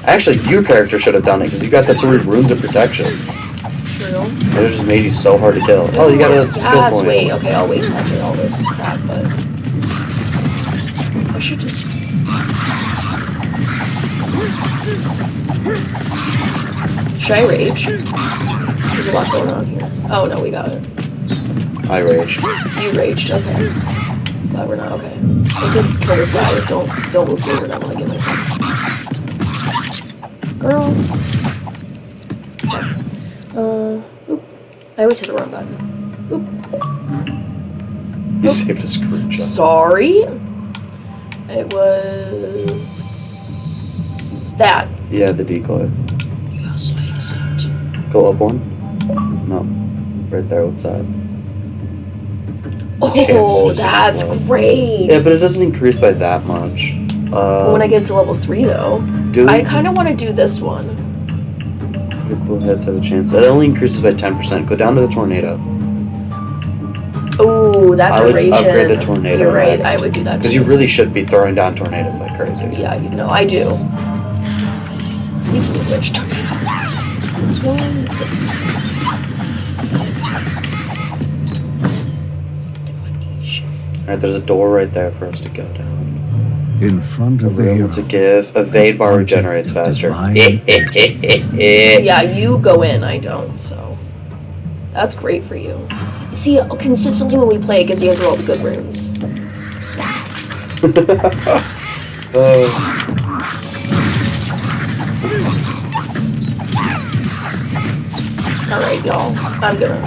Actually, your character should have done it because you got the 3 runes of protection. True. It just made you so hard to kill. Oh, you got a skill Yes, point. wait. Okay, I'll wait till I get all this crap, but I should just. Should I rage? There's a lot going on here. Oh no, we got it. I raged. You raged. Okay. Glad we're not okay. Let's go kill this guy. Don't move forward. I want to get my phone. Girl. Okay. Oop. I always hit the wrong button. Oop. You saved a screenshot. Sorry. It was that. Yeah, the decoy. Yes, I accept. Go up 1. No. Right there, what's that? chance to Oh, just that's explode. great. Yeah, but it doesn't increase by that much. When I get to level 3, though, do I kind of want to do this one. critical hits have a chance. It only increases by 10%. Go down to the tornado. Oh, that I would duration. upgrade the tornado You're right. next. I would do that Because too. you really should be throwing down tornadoes like crazy. Yeah, you know, I do. Speaking of which, tornado. It's one. Alright, there's a door right there for us to go down. In front of the Room hero. to give. Evade bar regenerates faster. Yeah, you go in. I don't. So that's great for you. See, consistently when we play, it gives Andrew all the good runes. All right, y'all. I'm gonna.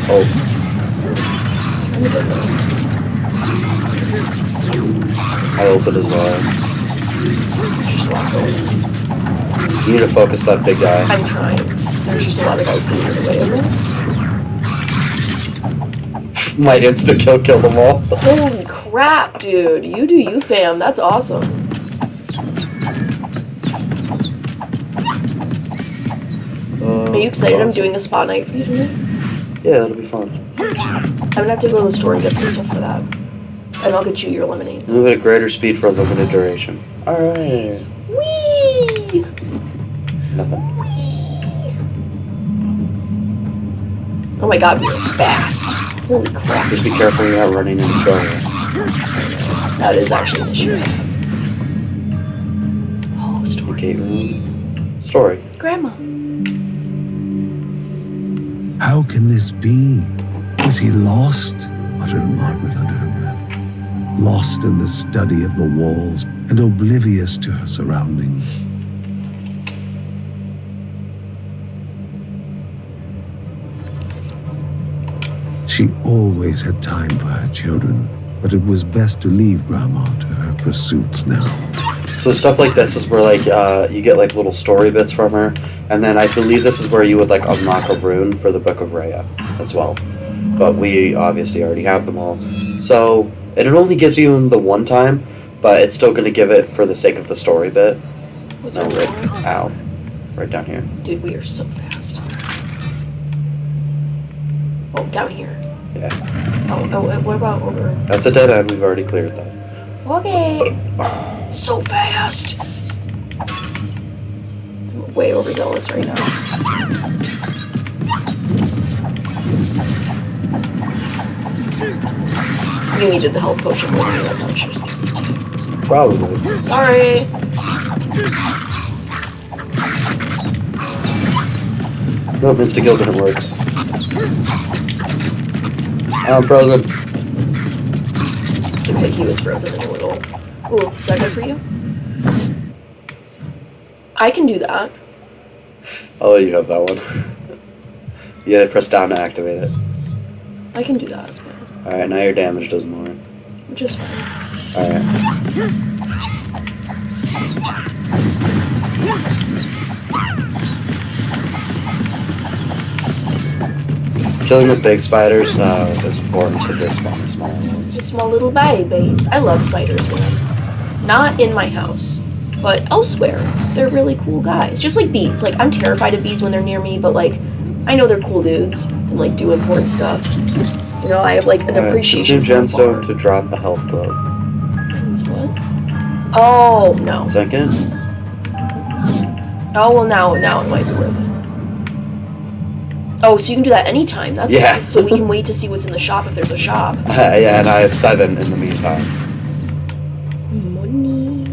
Oh, I'm gonna. I opened as well. Just a lot going. You need to focus that big guy. I'm trying. There's just a lot of guys getting in the way of it. My insta kill killed them all. Holy crap, dude. You do you, fam. That's awesome. Are you excited? I'm doing a spot night for you tonight. Yeah, that'll be fun. I'm gonna have to go to the store and get some stuff for that. And I'll get you your lemonade. Move at a greater speed for a limited duration. Alright. Whee! Nothing. Oh my god, we are fast. Holy crap. Just be careful you're not running into trouble. That is actually an issue. Oh, story. Gate room. Story. Grandma. How can this be? Is he lost? Muttered Margaret under her breath. Lost in the study of the walls and oblivious to her surroundings. She always had time for her children, but it was best to leave Grandma to her pursuits now. So stuff like this is where like you get like little story bits from her, and then I believe this is where you would like unlock a rune for the Book of Rhea as well. But we obviously already have them all. So it only gives you them the one time, but it's still going to give it for the sake of the story bit. Was No, there right, more? ow, right down here. Dude, we are so fast. Oh, down here. Yeah, Oh, what about over? that's a dead end. We've already cleared that. Okay. So fast. I'm way overzealous right now. You needed the health potion more than you had. I should just give it to you. Probably. Sorry. Nope, insta-kill didn't work. I'm frozen. It's okay, he was frozen in a little. Ooh, is that good for you? I can do that. I'll let you have that one. You gotta press down to activate it. I can do that. Alright, now your damage does more. Which is fine. Alright. Killing the big spiders is important because they spawn the small ones. The small little babies. I love spiders, man. Not in my house, but elsewhere. They're really cool guys. Just like bees. Like, I'm terrified of bees when they're near me, but like, I know they're cool dudes and like do important stuff. You know, I have like an appreciation Consume for them. gemstone to drop a health globe. What? Oh, no. Second. Oh, well, now it might be worth it. Oh, so you can do that anytime. That's Yeah. nice. So we can wait to see what's in the shop if there's a shop. Yeah, and I have 7 in the meantime. Money.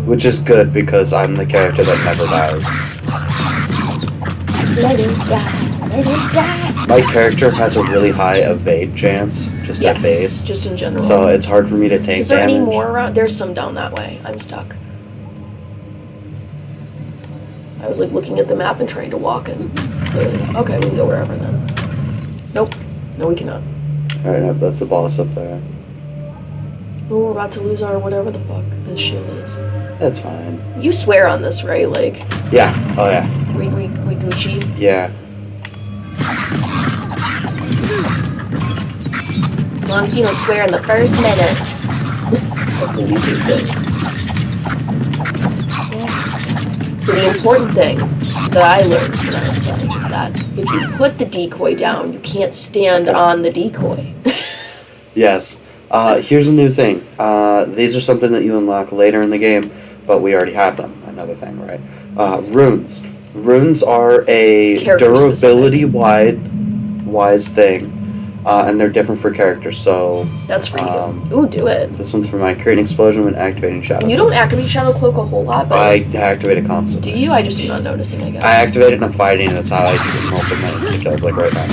Which is good because I'm the character that never dies. Let it die. Let it die. My character has a really high evade chance, just at base. Just in general. So it's hard for me to take Is there damage. any more around? There's some down that way. I'm stuck. I was like looking at the map and trying to walk and okay, we can go wherever then. Nope. No, we cannot. Alright, no, that's the boss up there. Oh, we're about to lose our whatever the fuck this shield is. That's fine. You swear on this, right? Like, Yeah. Oh, yeah. we Gucci. Yeah. As long as you don't swear in the first minute. That's the YouTube thing. So the important thing that I learned when I was playing is that if you put the decoy down, you can't stand on the decoy. Yes. Here's a new thing. These are something that you unlock later in the game, but we already have them. Another thing, right? Runes. Runes are a durability-wise thing, and they're different for characters. So That's for you. Ooh, do it. this one's for mine. Creating explosion when activating shadow. You don't activate Shadow Cloak a whole lot, but I activate it do constantly. you? I just am not noticing, I guess. I activate it when I'm fighting, and that's how I do most of my insta kills, like right now.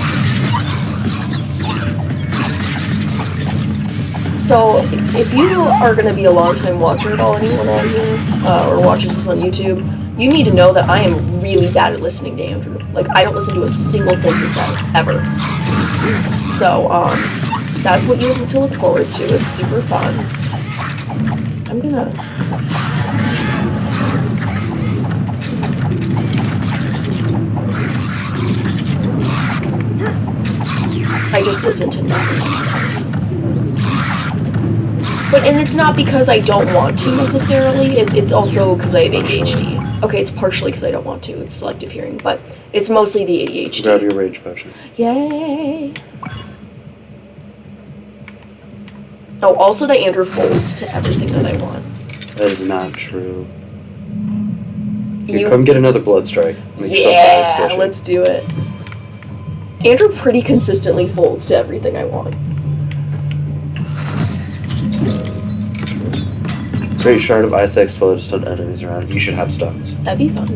So, if you are going to be a long-time watcher at all, anyone on here, or watches this on YouTube, you need to know that I am really bad at listening to Andrew. Like, I don't listen to a single thing he says, ever. So, that's what you have to look forward to. It's super fun. I'm gonna... I just listen to nothing he says. But, and it's not because I don't want to necessarily, it's also because I have ADHD. Okay, it's partially because I don't want to. It's selective hearing, but it's mostly the ADHD. Grab your rage potion. Yay! Oh, also that Andrew folds to everything that I want. That is not true. Come get another blood strike. Yeah, let's do it. Andrew pretty consistently folds to everything I want. Great shard of ice that explodes stun enemies around. You should have stuns. That'd be fun.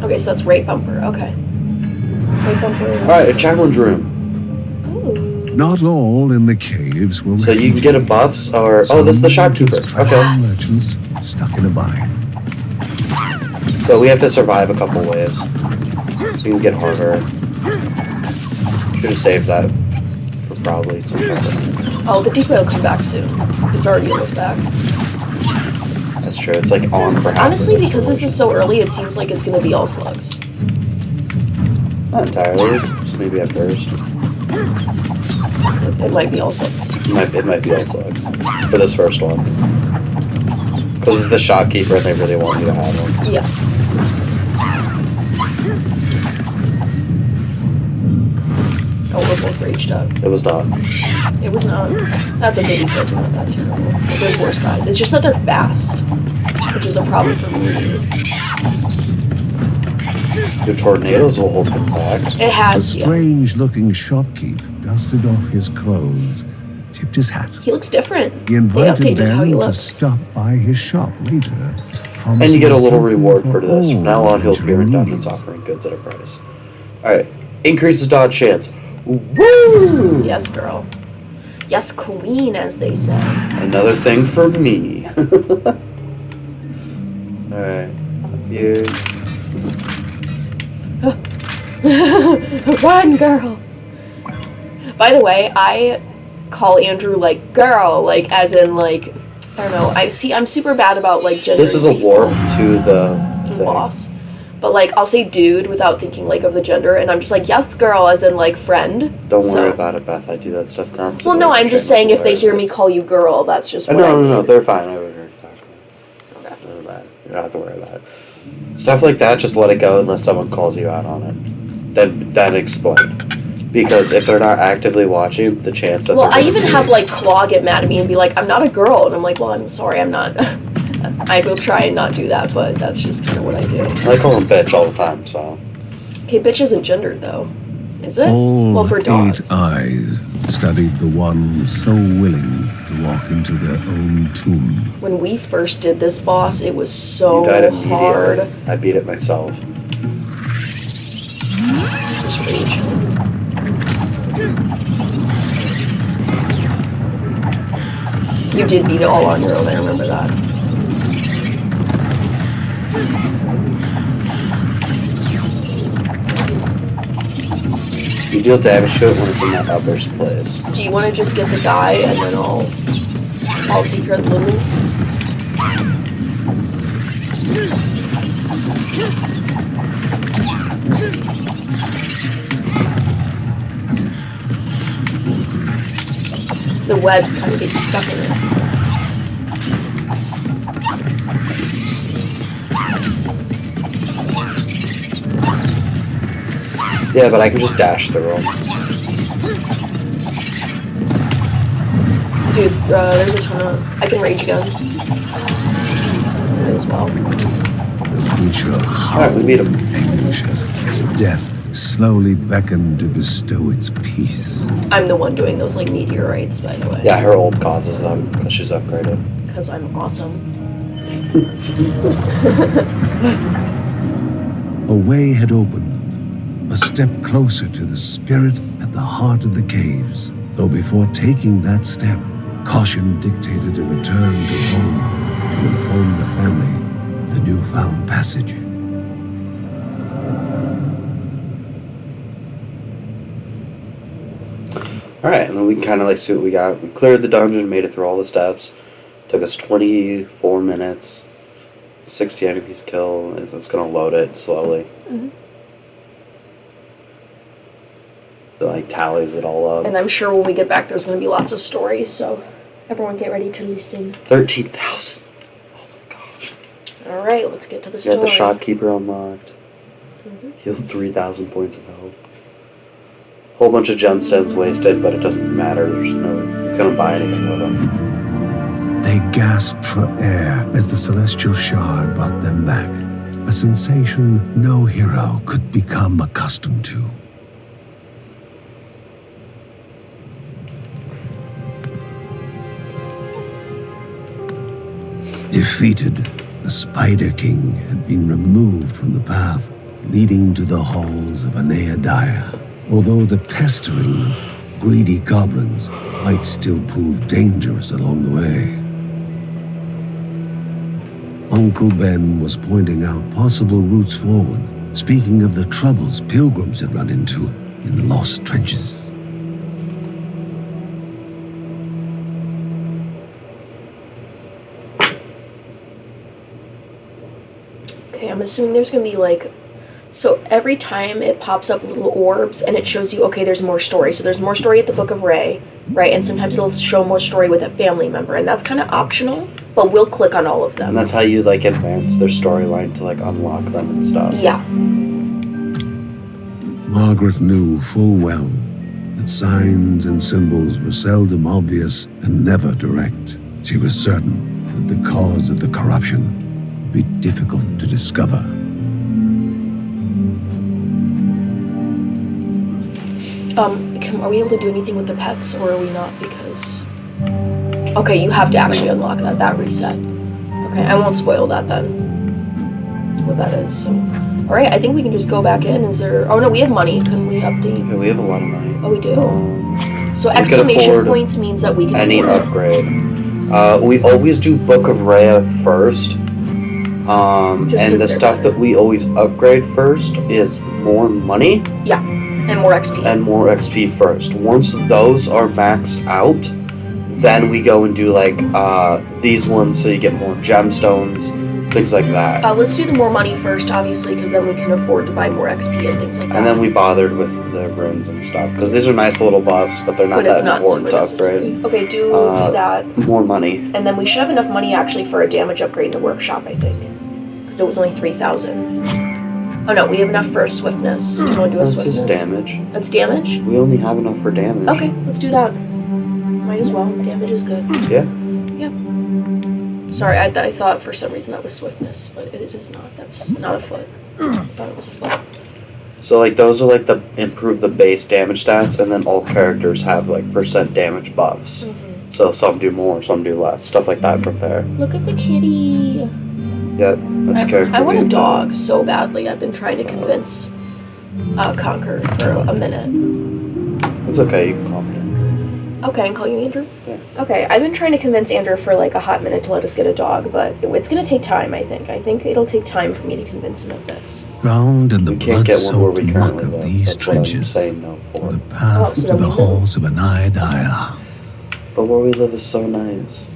Okay, so that's right bumper. Okay. Right bumper. Alright, a challenge room. Ooh. Not all in the caves will. So you can get a buffs or this is the shopkeeper. Okay. Merchants stuck in a bind. So we have to survive a couple waves. Things get harder. Should have saved that for probably some time. Oh, the decoy will come back soon. It's already almost back. That's true. It's like on for half. Honestly, because this is so early, it seems like it's gonna be all slugs. Not entirely. Just maybe at first. It might be all slugs. It might be all slugs for this first one. Because it's the shopkeeper and they really want you to have one. Yeah. Oh, we're both raged up. It was not. It was not. That's okay, these guys are not that terrible. Like, there's worse guys. It's just that they're fast, which is a problem for me. The tornadoes will hold them back. It has, A strange-looking shopkeep dusted off his clothes, tipped his hat. He looks different. He They invited updated how he them to looks. stop by his shop later. And you get a little promising reward for something this. From now all on, he'll appear in dungeons needs. offering goods at a price. Alright. Increases dodge chance. Woo! Yes, girl. Yes, queen, as they say. Another thing for me. Alright. You. Run, girl. By the way, I call Andrew like girl, like as in like I don't know. I'm super bad about like gender. This is a warp to the thing. loss. But like I'll say dude without thinking like of the gender, and I'm just like yes, girl, as in like friend. Don't So- worry about it, Beth. I do that stuff constantly. Well, no, I'm just saying if they Shameless hear alert. me call you girl, that's just what I No, mean. they're fine. I would talk Okay. about that. You don't have to worry about it. Stuff like that, just let it go unless someone calls you out on it. Then explain. Because if they're not actively watching, the chance that Well, they're I gonna even see have it- like Claw get mad at me and be like, I'm not a girl, and I'm like, well, I'm sorry, I'm not. I will try and not do that, but that's just kind of what I do. I call them bitch all the time, so. Okay, bitch isn't gendered though, is it? All well, for 8 dogs. eyes studied the one so willing to walk into their own tomb. When we first did this boss, it was so You died immediately. hard. I beat it myself. Just rage. You did beat it all on your own, I remember that. You deal damage to it when it's in that upper's place. Do you want to just get the guy and then I'll take care of the lilies? The webs kind of get you stuck in it. Yeah, but I can just dash through them. Dude, there's a ton of... I can rage again. Might as well. The creature Alright, we beat him. anguish as death slowly beckoned to bestow its peace. I'm the one doing those, like, meteorites, by the way. Yeah, her ult causes them because she's upgraded. Because I'm awesome. A way had opened, a step closer to the spirit at the heart of the caves. Though before taking that step, caution dictated a return to home to inform the family of the newfound passage. Alright, and then we can kind of like see what we got. We cleared the dungeon, made it through all the steps. Took us 24 minutes. 60 enemies kill. It's going to load it slowly. Mhm. It like tallies it all up. And I'm sure when we get back, there's going to be lots of stories, so everyone get ready to listen. 13,000. Oh my gosh. Alright, let's get to the You story. got the shopkeeper unlocked. Mhm. Heal 3,000 points of health. Whole bunch of gemstones wasted, but it doesn't matter. There's no, you couldn't buy anything with them. They gasped for air as the celestial shard brought them back. A sensation no hero could become accustomed to. Defeated, the Spider King had been removed from the path leading to the halls of Aneadiah. Although the pestering of greedy goblins might still prove dangerous along the way. Uncle Ben was pointing out possible routes forward, speaking of the troubles pilgrims had run into in the lost trenches. Okay, I'm assuming there's gonna be like, so every time it pops up little orbs and it shows you, okay, there's more story. So there's more story at the Book of Ray, right? And sometimes it'll show more story with a family member, and that's kind of optional, but we'll click on all of them. And that's how you like advance their storyline to like unlock them and stuff. Yeah. Margaret knew full well that signs and symbols were seldom obvious and never direct. She was certain that the cause of the corruption would be difficult to discover. Are we able to do anything with the pets, or are we not? Because okay, you have to actually unlock that. That reset. Okay, I won't spoil that then. What that is. So, all right, I think we can just go back in. Is there? Oh no, we have money. Can we update? Yeah, we have a lot of money. Oh, we do. So we can exclamation afford points means that we can any afford it. upgrade. We always do Book of Rhea first. Just And 'cause the they're stuff better. that we always upgrade first is more money Yeah, and more XP. and more XP first. Once those are maxed out, then we go and do like these ones so you get more gemstones, things like that. Let's do the more money first, obviously, because then we can afford to buy more XP and things like that. And then we bothered with the runes and stuff because these are nice little buffs, but they're not but that it's not important super to upgrade. necessary. Okay, do that. More money. And then we should have enough money actually for a damage upgrade in the workshop, I think. Because it was only 3,000. Oh no, we have enough for a swiftness. Do you want to do a That's swiftness? just damage. That's damage? We only have enough for damage. Okay, let's do that. Might as well. Damage is good. Yeah. Yep. Sorry, I thought for some reason that was swiftness, but it is not. That's not a foot. I thought it was a foot. So like those are like the improve the base damage stats, and then all characters have like percent damage buffs. Mm-hmm. So some do more, some do less, stuff like that from there. Look at the kitty. Yep, that's a character. I want a we- dog so badly. I've been trying to convince Conquer for a minute. It's okay, you can call me Andrew. Okay, I can call you Andrew? Yeah. Okay, I've been trying to convince Andrew for like a hot minute to let us get a dog, but it's gonna take time, I think. I think it'll take time for me to convince him of this. Drowned in the We can't get one where we blood-soaked muck currently of live. these That's what I'm trenches saying no were for. the path so to then the we halls of Aneadiah. But where we live is so nice.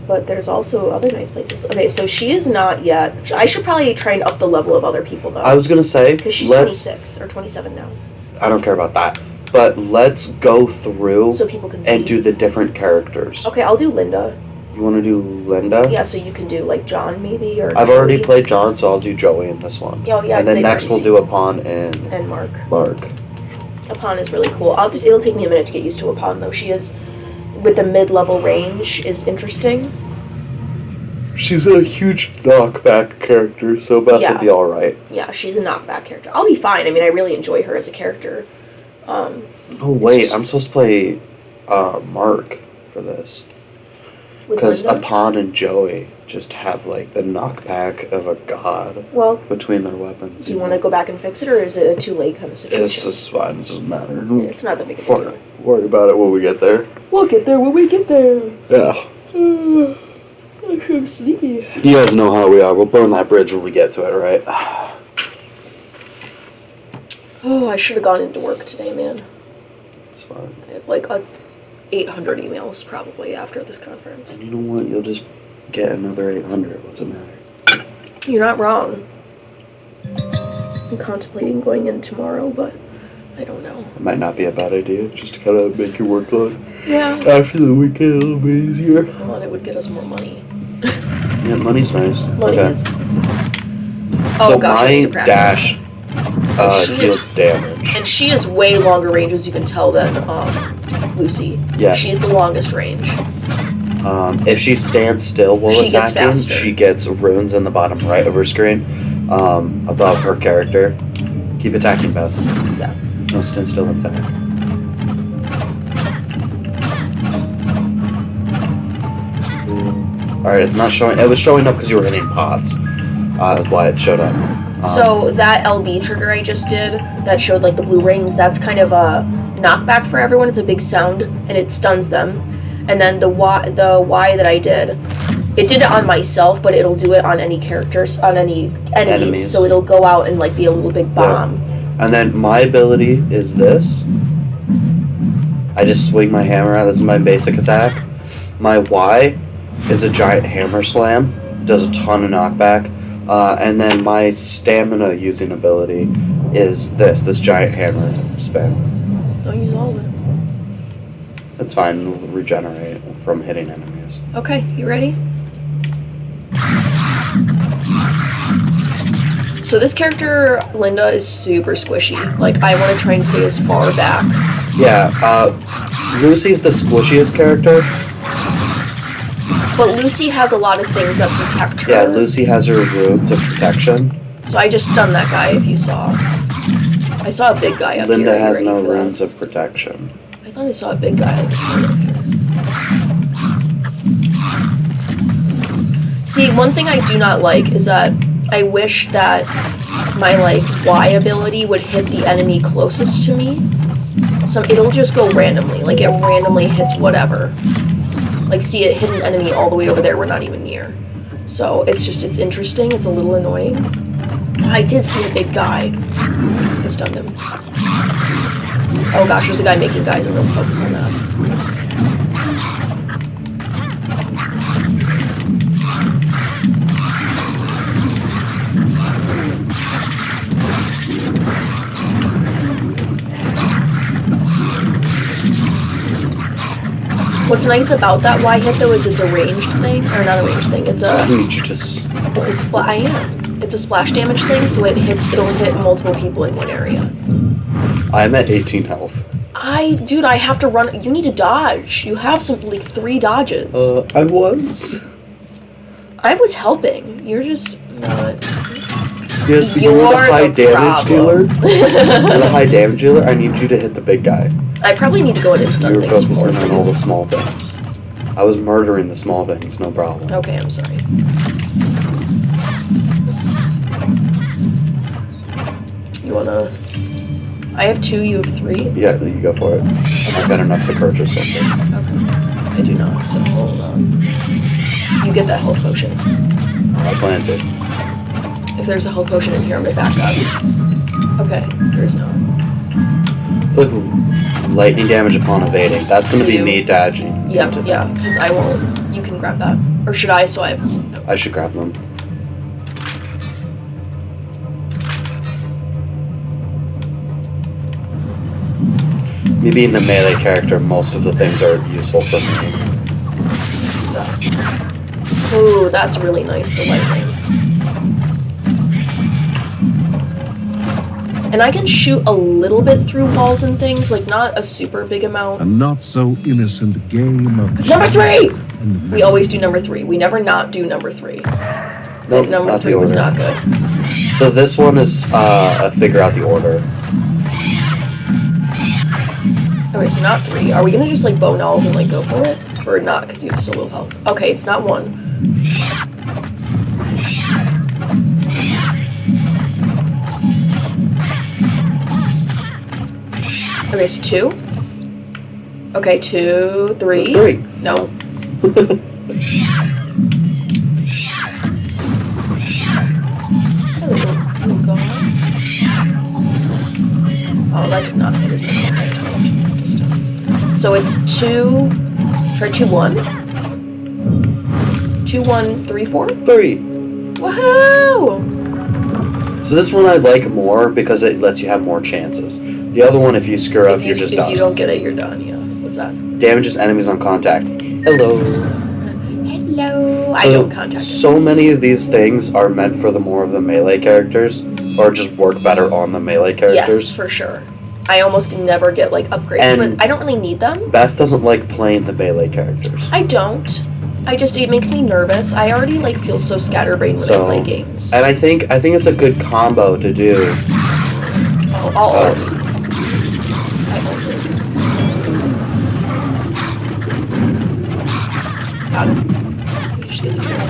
But there's also other nice places. Okay, so she is not yet. I should probably try and up the level of other people though. I was gonna say, Because she's let's. 26 or 27 now. I don't care about that. But let's go through So people can see. and do the different characters. Okay, I'll do Linda. You want to do Linda? Yeah, so you can do like John maybe or I've already Joey. played John, so I'll do Joey in this one. Oh, yeah, and then they've next we'll already do Upon and and Mark. Mark. Upon is really cool. It'll take me a minute to get used to Upon though. She is with the mid-level range is interesting. She's a huge knockback character, so Beth Yeah. will be alright. Yeah, she's a knockback character. I'll be fine. I mean, I really enjoy her as a character. Oh wait, I'm supposed to play Mark for this. With Because Linda. Upon and Joey just have like the knockback of a god Well, between their weapons. do you want to go back and fix it, or is it a too late kind of situation? It's just fine, it doesn't matter. It's not that big of a Fuck, deal. worry about it when we get there. We'll get there when we get there. Yeah. I'm sleepy. You guys know how we are. We'll burn that bridge when we get to it, right? Oh, I should have gone into work today, man. It's fine. I have like 800 emails probably after this conference. You know what? You'll just get another 800. What's the matter? You're not wrong. I'm contemplating going in tomorrow, but I don't know. It might not be a bad idea, just to kind of make your workload Yeah. after the weekend a little bit easier. Well, and it would get us more money. Yeah, money's nice. Money okay. is. Oh So gosh, I my need to practice. dash She deals is, damage. and she is way longer range, as you can tell, than Lucy. Yeah. She's the longest range. If she stands still while She gets attacking, faster. she gets runes in the bottom right of her screen, above her character. Keep attacking, Beth. Yeah. No, stand still and attack. Alright, it's not showing. It was showing up because you were hitting pots. That's why it showed up. So that LB trigger I just did, that showed like the blue rings, that's kind of a knockback for everyone. It's a big sound, and it stuns them. And then the Y that I did, it did it on myself, but it'll do it on any characters, on any enemies. So it'll go out and like be a little big bomb. Yeah. And then my ability is this. I just swing my hammer out. This is my basic attack. My Y is a giant hammer slam. It does a ton of knockback. And then my stamina using ability is this giant hammer spin. Don't use all of it. That's fine. It'll regenerate from hitting enemies. Okay, you ready? So this character, Linda, is super squishy. Like, I want to try and stay as far back. Yeah, Lucy's the squishiest character. But Lucy has a lot of things that protect her. Yeah, Lucy has her runes of protection. So I just stunned that guy, if you saw. I saw a big guy up Linda here. has Are you no ready for that? runes of protection. I thought I saw a big guy up here. See, one thing I do not like is that I wish that my, like, Y ability would hit the enemy closest to me. It'll just go randomly. Like, it randomly hits whatever. Like, see, it hit an enemy all the way over there we're not even near. So, it's interesting. It's a little annoying. I did see a big guy. I stunned him. Oh gosh, there's a guy making guys. I'm gonna focus on that. What's nice about that Y hit though is it's a ranged thing, or not a ranged thing. It's I a need you to. It's a splash damage thing, so it'll hit multiple people in one area. I'm at 18 health. Dude, I have to run. You need to dodge. You have like 3 dodges. I was. I was helping. You're just not. Yes, but you're the high damage dealer. You're the high damage dealer. I need you to hit the big guy. I probably need to go in and stun You were things focusing more. on all the small things. I was murdering the small things, no problem. Okay, I'm sorry. You wanna... I have 2, you have 3? Yeah, you go for it. I've got enough to purchase something. Okay. I do not, so hold on. You get that health potion. I plan to. If there's a health potion in here, I'm gonna back up. Okay, there's not. Look, lightning damage upon evading. That's going to be You. me dodging. Yeah, into yeah, things. because I won't. You can grab that. Or should I? So I... No. I should grab them. Me being the melee character, most of the things are useful for me. Ooh, that's really nice, the lightning. And I can shoot a little bit through walls and things, like not a super big A amount. not so innocent game of Number 3! and We always do number 3. We never not do number 3. Nope, Number not the 3 was order. not good. So this one is figure out the order. Okay, so not 3. Are we gonna just like bow nulls and like go for it? Or not, because you have so low health. Okay, it's not 1. Okay, it's 2. Okay, 2, 3. 3. No. Oh, God. Oh, that did not hit as much as I thought. So it's 2. Try 2, 1. 2, 1, 3, 4. 3. Woohoo! So this one I like more because it lets you have more chances. The other one, if you screw up, you're just If done. you don't get it, you're done. Yeah. What's that? Damages enemies on contact. Hello. Hello. I So, don't contact so enemies. many of these things are meant for the more of the melee characters, or just work better on the melee characters. Yes, for sure. I almost never get like upgrades, And but I don't really need them. Beth doesn't like playing the melee characters. I don't. It makes me nervous. I already like feel so scatterbrained when I play games. And I think it's a good combo to do. Oh, I'll ult. I ulted. Got him. You just get the kill.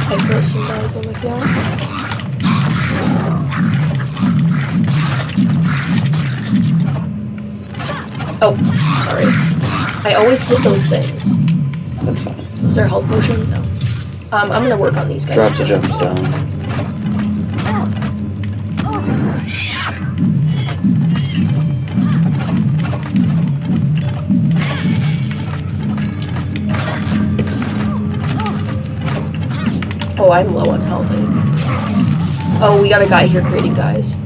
I froze some guys on the floor. Oh, sorry. I always hit those things. That's fine. Is there a health potion? No. I'm gonna work on these guys. Drops a gemstone. Oh, I'm low on health. Oh, we got a guy here creating guys.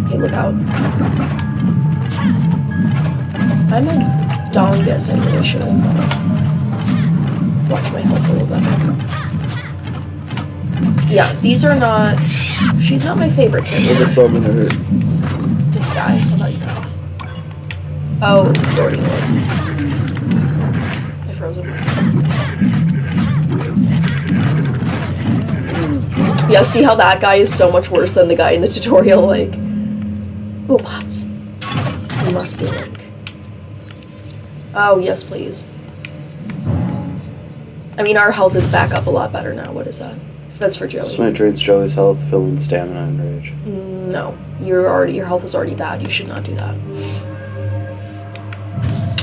Okay, look out. I'm a dongus. I really should have watched my health a little better. Yeah, these are not... She's not my favorite character. Look at summon her. This guy. I thought you died. Oh, Lordy Lord. I froze him. Yeah, see how that guy is so much worse than the guy in the tutorial, like... Ooh, bots. He must be Link. Oh, yes, please. I mean, our health is back up a lot better now. What is that? That's for Joey. Smite drains Joey's health, filling stamina and rage. No. Your health is already bad. You should not do that.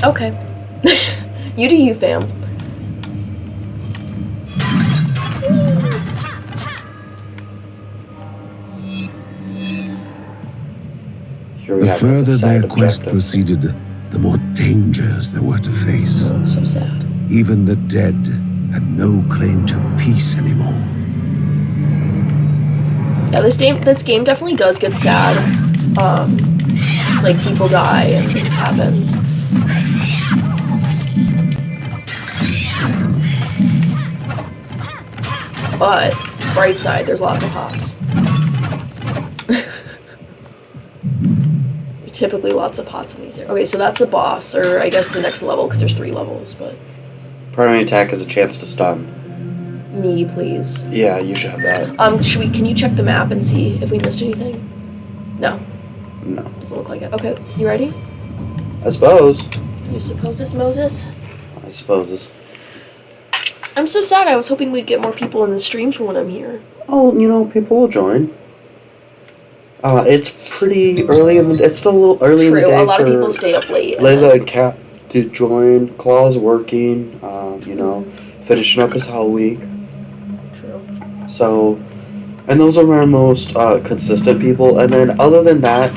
Okay. You do you, fam. Here we The have further side their quest objective. proceeded, the more dangers there were to face. Oh, so sad. Even the dead had no claim to peace anymore. Yeah, this game definitely does get sad. Like people die and things happen. But bright side, there's lots of pots. Typically lots of pots in these areas. Okay, so that's the boss, or I guess the next level, because there's 3 levels, but... Primary attack is a chance to stun. Me, please. Yeah, you should have that. Can you check the map and see if we missed anything? No. No. Doesn't look like it. Okay, you ready? I suppose. You suppose this, Moses? I suppose. I'm so sad. I was hoping we'd get more people in the stream for when I'm here. Oh, people will join. It's pretty early in the day. It's still a little early in the day. True, a lot of for people stay up late. Layla and Kat to join. Claw's working, finishing up his Hell Week. True. So, and those are our most consistent people. And then other than that,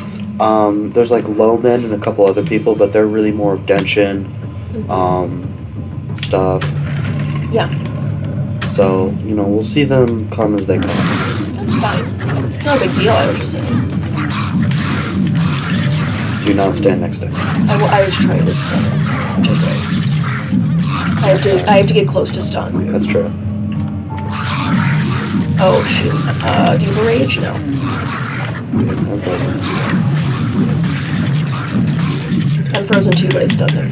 there's like Lowman and a couple other people, but they're really more of Genshin stuff. Yeah. So, we'll see them come as they come. That's fine. It's not a big deal, I was just saying. Do not stand next to him. I was trying to stun him, which I did. I have to get close to stun. That's true. Oh, shoot. Do you have a rage? No. I'm frozen too, but I stunned him.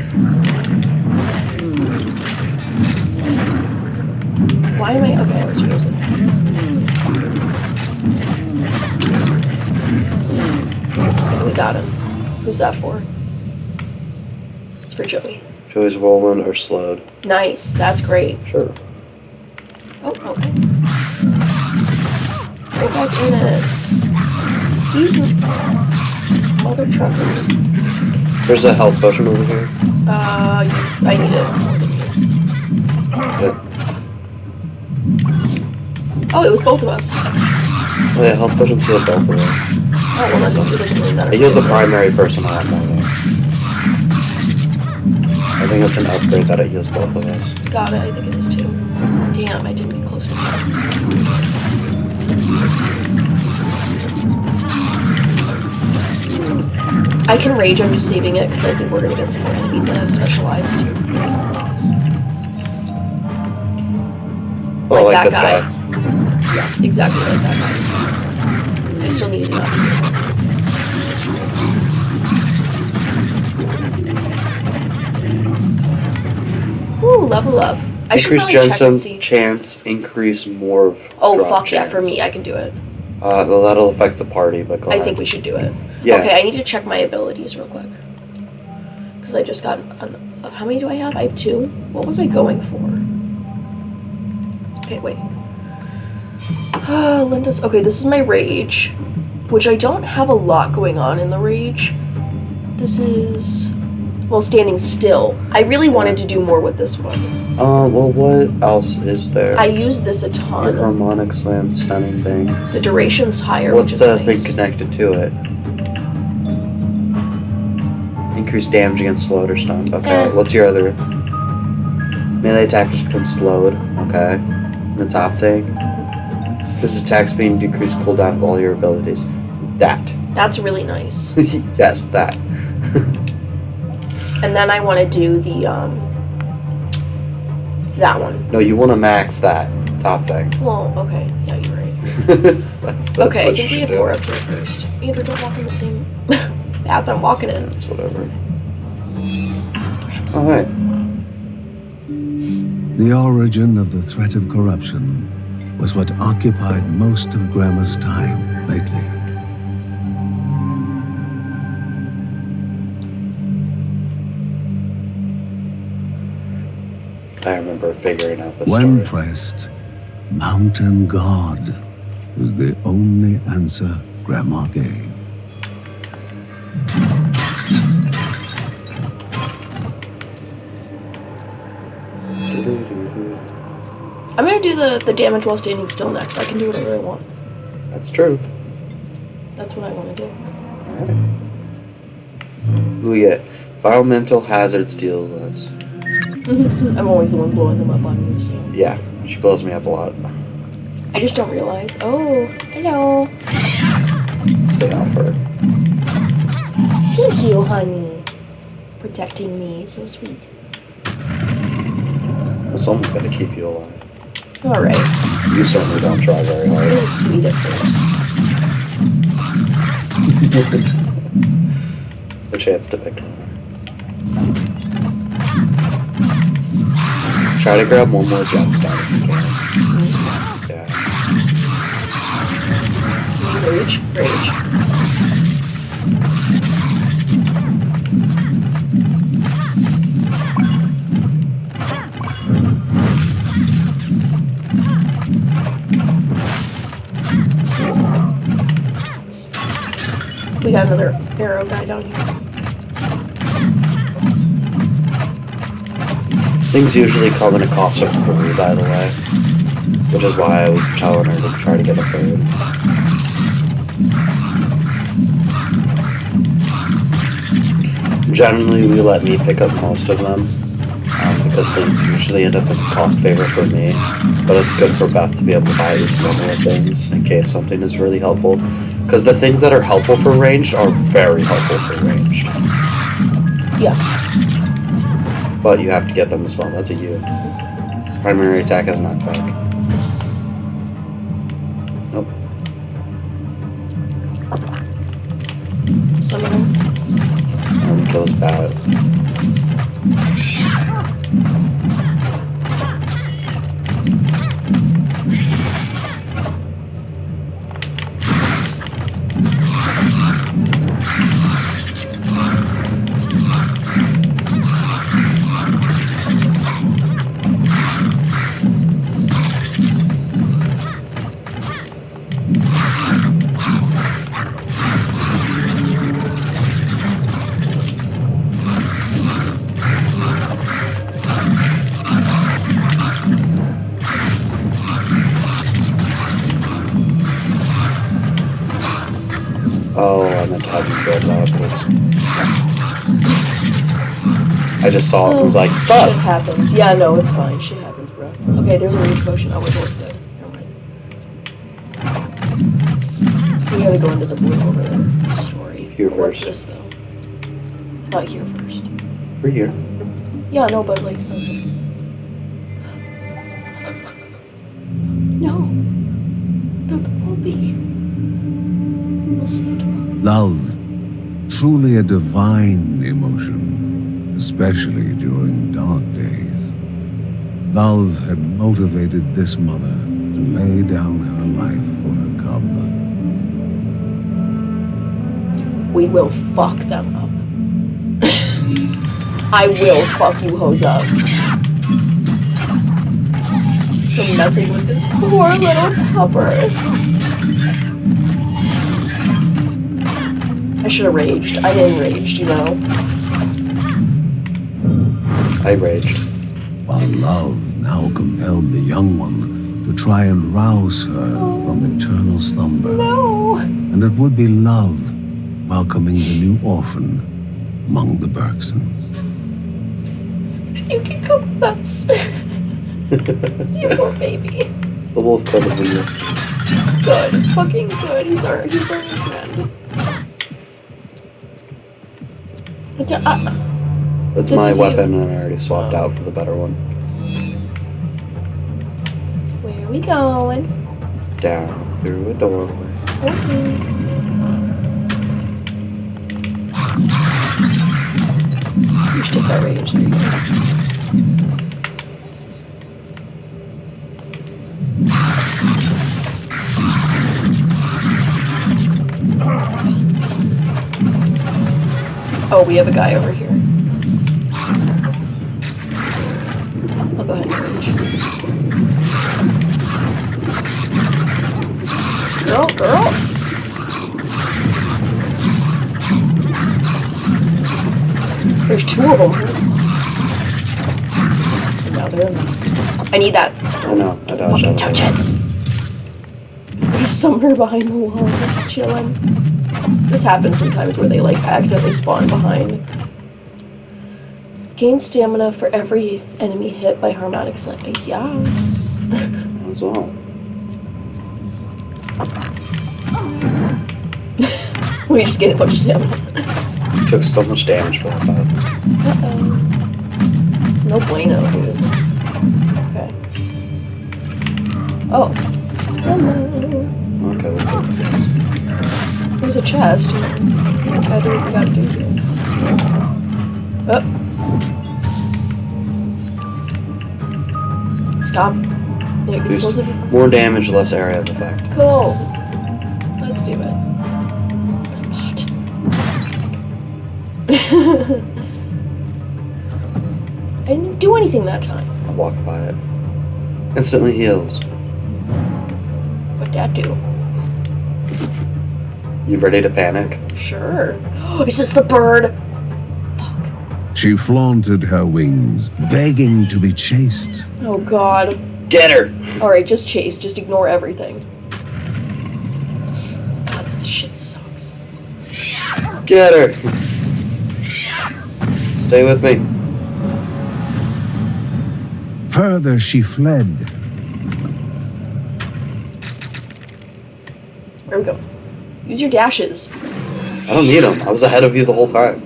Why am I... Okay, I was frozen. Okay, we got him. Who's that for? It's for Joey. Joey's rolling or slowed. Nice. That's great. Sure. Oh, okay. Go back in it. These mother truckers. There's a health potion over here. I need it. Good. Oh, it was both of us. Oh yeah, health potions heal both of us. Oh, well, that doesn't really matter. It heals the primary person a lot more though. I think it's an upgrade that it heals both of us. Got it, I think it is too. Damn, I didn't get close enough. I can rage, I'm just saving it because I think we're going to get some more enemies that have specialized things. Oh, like that this guy. Yes, exactly like that guy. I still need enough. Ooh, level up. I should Increase probably check and Jensen see. chance, increase more of Oh, drop fuck yeah, chance. for me, I can do it. Well, that'll affect the party, but go I ahead. think we should do it. Yeah. Okay, I need to check my abilities real quick. Because I just got... how many do I have? I have 2. What was I going for? Okay, wait. Linda's... Okay, this is my rage. Which I don't have a lot going on in the rage. This is... Well, standing still. I really wanted to do more with this one. Well, what else is there? I use this a ton. Your harmonic slam, stunning things. The duration's higher, What's which the is nice. thing connected to it? Increase damage against slowed or stunned. Okay, what's your other? Melee attack just becomes slowed. Okay. The top thing. This attack speed and decreased cooldown of all your abilities. That. That's really nice. Yes, that. And then I want to do the, that one. No, you want to max that top thing. Well, okay. Yeah, you're right. that's Okay, what I you think we should have do. more up here first. Andrew, don't walk in the same path I'm walking in. That's whatever. Alright. The origin of the threat of corruption was what occupied most of Grandma's time lately. I remember figuring out this When story. pressed, Mountain God was the only answer Grandma gave. I'm going to do the damage while standing still next. I can do whatever I want. That's true. That's what I want to do. Alright. Who we get? Environmental hazards deal list. I'm always the one blowing them up on you, so. Yeah, she blows me up a lot. I just don't realize. Oh, hello. Stay off her. Thank you, honey. Protecting me, so sweet. Well, someone's got to keep you alive. Alright. You certainly don't try very It hard. was sweet at first. A chance to pick on her. Try to grab one more gemstone if you can. Yeah. Rage. Rage. We got another arrow guy down here. Things usually come in a cost of 3, by the way. Which is why I was telling her to try to get a 3rd. Generally, we let me pick up most of them. Because things usually end up in cost favor for me. But it's good for Beth to be able to buy at least one of the things in case something is really helpful. Because the things that are helpful for ranged are very helpful for ranged. Yeah. But you have to get them as well. That's a U. Primary attack has knockback. Nope. Summon. Kills bad. Oh, I meant to have you build afterwards. I just saw it and was like, Shit stop! happens. Yeah, no, it's fine. Shit happens, bro. Okay, there's a rage potion. Oh, we're both good. Never mind. gonna go into the blue over there. The story. Here What's first. this though? Not here first. For here. Yeah, no, but like. No. Not the puppy. Love, truly a divine emotion, especially during dark days. Love had motivated this mother to lay down her life for her cub. We will fuck them up. I will fuck you hoes up. For messing with this poor little pupper. I should have raged. I enraged, you know. I raged. While love now compelled the young one to try and rouse her from eternal slumber. No. And it would be love welcoming the new orphan among the Bergsons. You can come with us. You poor baby. The wolf cub is weakest. Good. Fucking good. He's our friend. That's This my is weapon, and I already swapped out for the better one. Where are we going? Down through a doorway. Okay. You should take that rage. There you go. Oh, we have a guy over here. I'll go ahead and rage. Girl. There's two of them. Now they're enough. I need that. I know, I dodged Fucking out touch of it. There's somewhere behind the wall just chilling. This happens sometimes where they like accidentally spawn behind. Gain stamina for every enemy hit by harmonic slam. Yeah. as well. We just get a bunch of stamina. You took so much damage for that. Uh-oh. No bueno, dude. Okay. Oh. Hello. Okay, we'll take this guys. There's a chest. Gotta do what we gotta do here. Oh. Stop. Yeah, explosive. More damage, less area of effect. Cool. Let's do it. Bot. I didn't do anything that time. I walked by it. Instantly heals. What'd that do? You ready to panic? Sure. Is this the bird? Fuck. She flaunted her wings, begging to be chased. Oh god. Get her! Alright, just chase. Just ignore everything. God, this shit sucks. Get her! Stay with me. Further, she fled. Where we go? Use your dashes. I don't need them. I was ahead of you the whole time.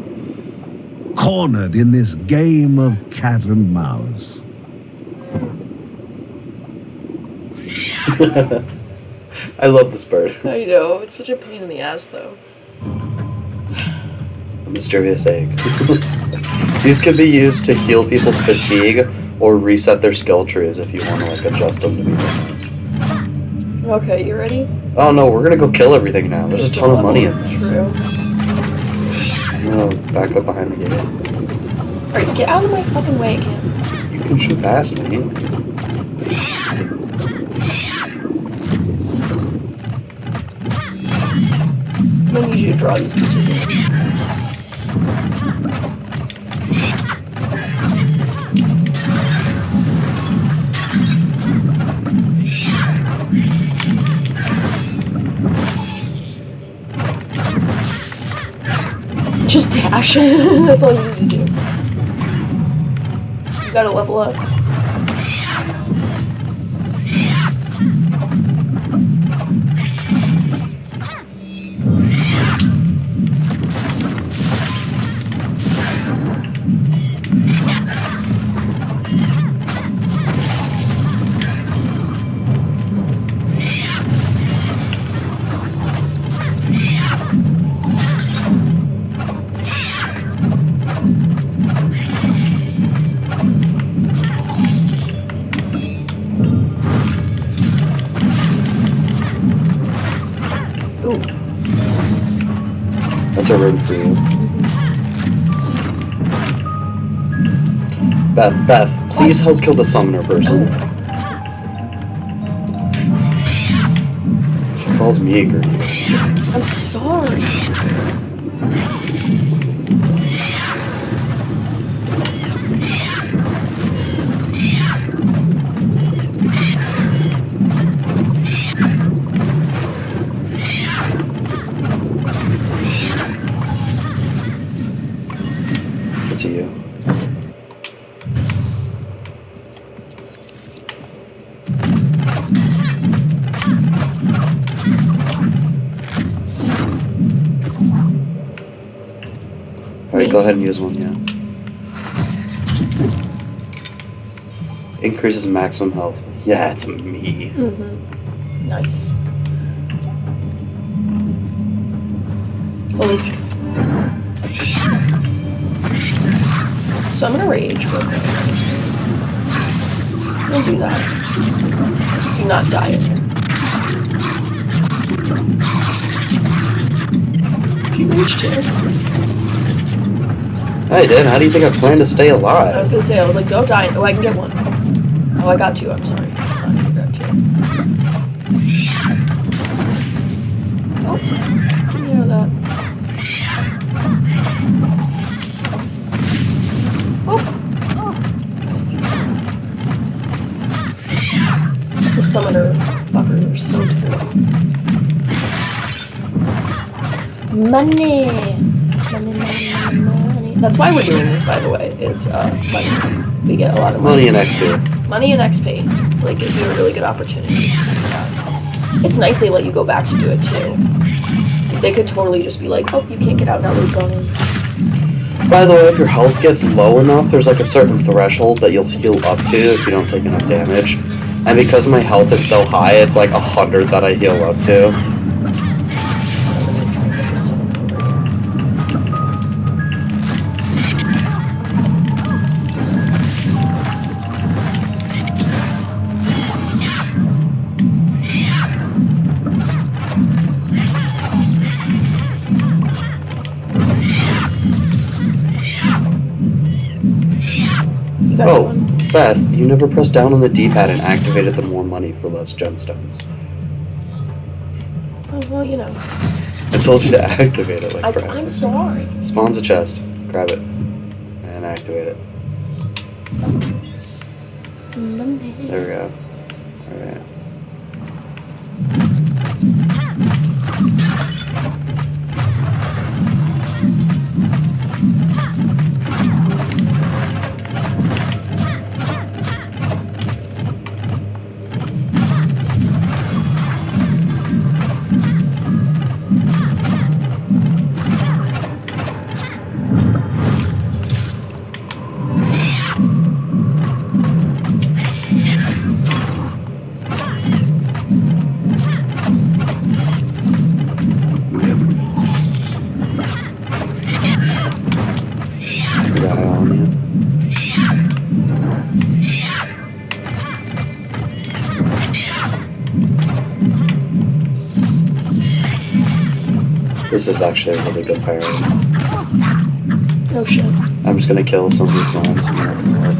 Cornered in this game of cat and mouse. I love this bird. I know. It's such a pain in the ass, though. A mysterious egg. These can be used to heal people's fatigue or reset their skill trees if you want to like adjust them to be different. Okay, you ready? Oh no, we're gonna go kill everything now. There's a ton of money in this. True. I'm gonna back up behind the gate. Alright, get out of my fucking way again. You can shoot past me. I'm gonna need you to draw these pictures in. Just dash. That's all you need to do. You gotta level up. Ooh. That's a room for you. Beth, please help kill the summoner person. She calls me a greedy bastard. I'm sorry. It's you. Alright, go ahead and use one, yeah. Increases maximum health. Yeah, it's me. Mm-hmm. Nice. Holy. So I'm gonna rage real quick. Don't do that. Do not die in here. You raged too. I did. How do you think I plan to stay I was alive? gonna say, I was like, don't die. Oh, I can get one. Oh, I got two. I'm sorry. I need to grab two. Oh, get me out of that. Oh. The summoner fuckers are so terrible. Money. That's why we're doing this, by the way, is money. We get a lot of money. Money and XP. Money and XP. It's like gives you a really good opportunity. It's nice they let you go back to do it too. They could totally just be like, oh, you can't get out now, we've gone in. By the way, if your health gets low enough, there's like a certain threshold that you'll heal up to if you don't take enough damage. And because my health is so high, it's like 100 that I heal up to. Oh, Beth, you never pressed down on the D-pad and activated the more money for less gemstones. Oh, well, you know. I told you to activate it like crap. I'm sorry. Spawns a chest. Grab it. And activate it. There we go. Alright. This is actually a really good parry. Oh shit. I'm just gonna kill some of these slimes and then I can work.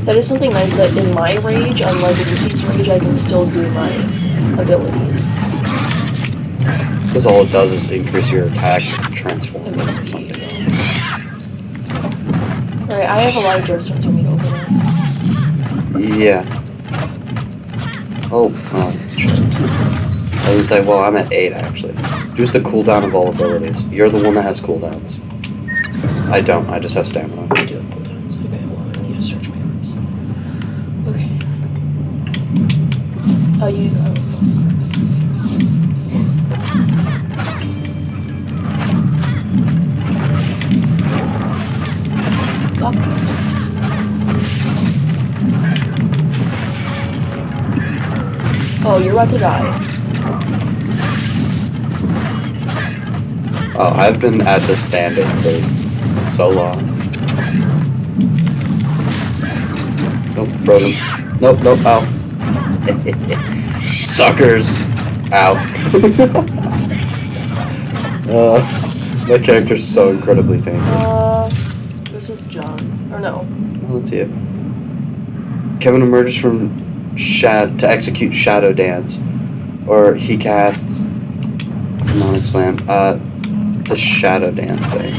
That is something nice that in my rage, unlike Lucy's rage, I can still do my abilities. Because all it does is increase your attack as it transforms into something else. Alright, I have a lot of gemstones for me to open up. Yeah. Oh, shit. I was gonna say, well, I'm at 8 actually. Just the cooldown of all abilities. You're the one that has cooldowns. I don't, I just have stamina. I do have cooldowns. Okay, hold on, I need to search my arms. Okay. You. Lock those stones. Oh, you're about to die. Oh, I've been at this standing for so long. Frozen. Nope, nope, ow. Suckers. Ow. My character's so incredibly tanky. This is John. Or no. Oh, let's see it. Kevin emerges from to execute Shadow Dance. Or he casts Demonic Slam. The Shadow Dance thing.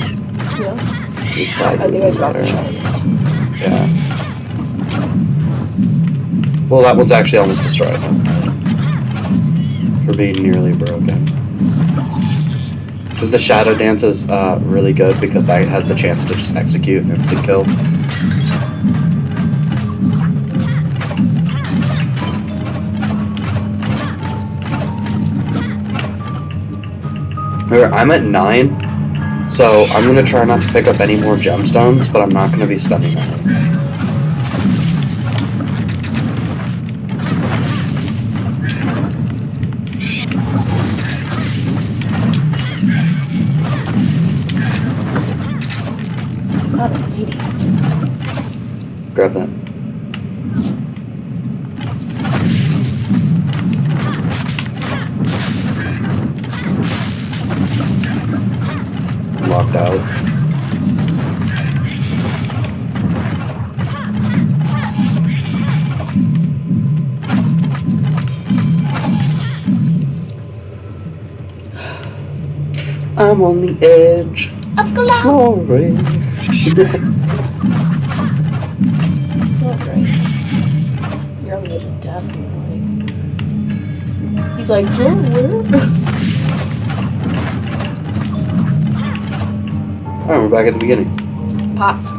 Yeah. I think I got the Shadow Dance. Yeah. Well, that one's actually almost destroyed. For being nearly broken. Because the Shadow Dance is really good because I had the chance to just execute an instant kill. I'm at 9, so I'm going to try not to pick up any more gemstones, but I'm not going to be spending money. Not a lady. Grab that. Locked out. I'm on the edge of glory. Not great. You're on the edge of death, boy. He's like, where? Alright, we're back at the beginning. Pots.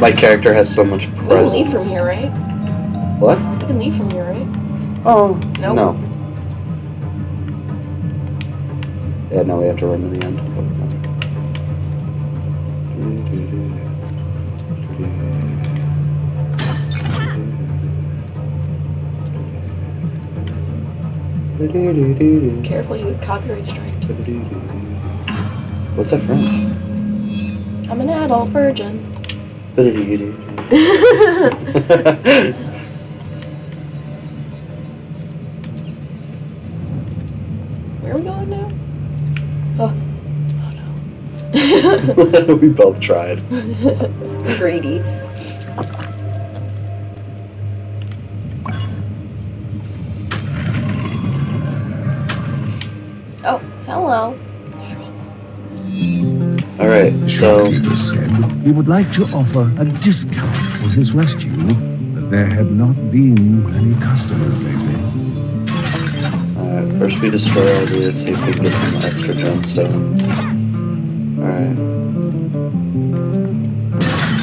My character has so much We can presence. leave from here, right? What? We can leave from here, right? Oh, Nope. no. Yeah, no, we have to run to the end. Careful, you get copyright strike. What's that from? I'm an adult virgin. Where are we going now? Oh no. We both tried. Greedy. Oh, hello. Alright, so Shopkeeper said he would like to offer a discount for his rescue, but there had not been any customers lately. alright, first we destroy all these, see if we can get some extra gemstones. Alright.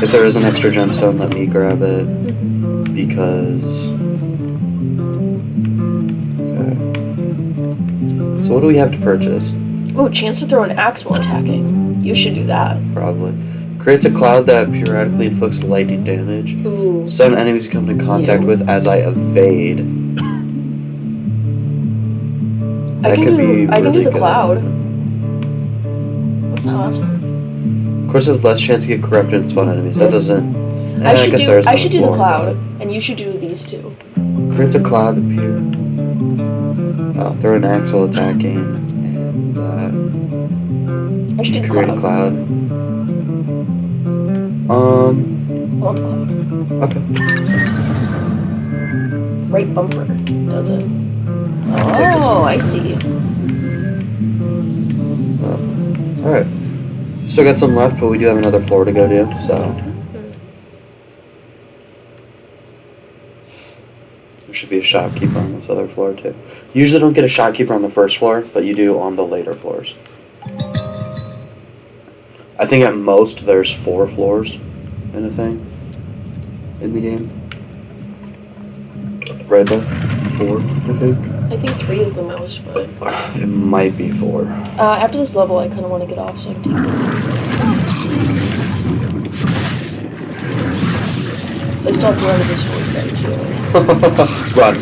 If there is an extra gemstone, let me grab it. Because... Okay. So what do we have to purchase? Oh, chance to throw an axe while attacking. You should do that. Probably. Creates a cloud that periodically inflicts lightning damage. Ooh. Stun enemies you come into contact Yeah. with as I evade. I can do really the good. cloud. What's the last one? Of course, there's less chance to get corrupted and spawn enemies. That doesn't. I should guess do there's I no should do the floor, cloud, and you should do these two. but creates a cloud that throw an axe while attacking, and I should do the create a cloud. cloud. I want the cloud. Okay. Right bumper does it. I'll take this Oh, one. I see. All right. Still got some left, but we do have another floor to go to, so. There should be a shopkeeper on this other floor, too. You usually don't get a shopkeeper on the first floor, but you do on the later floors. I think at most there's 4 floors in a thing in the game. Right, Beth? 4, I think. I think 3 is the most, but It might be 4. after this level, I kind of want to get off so I can take it. So I still have to run to the sword guy too. Run.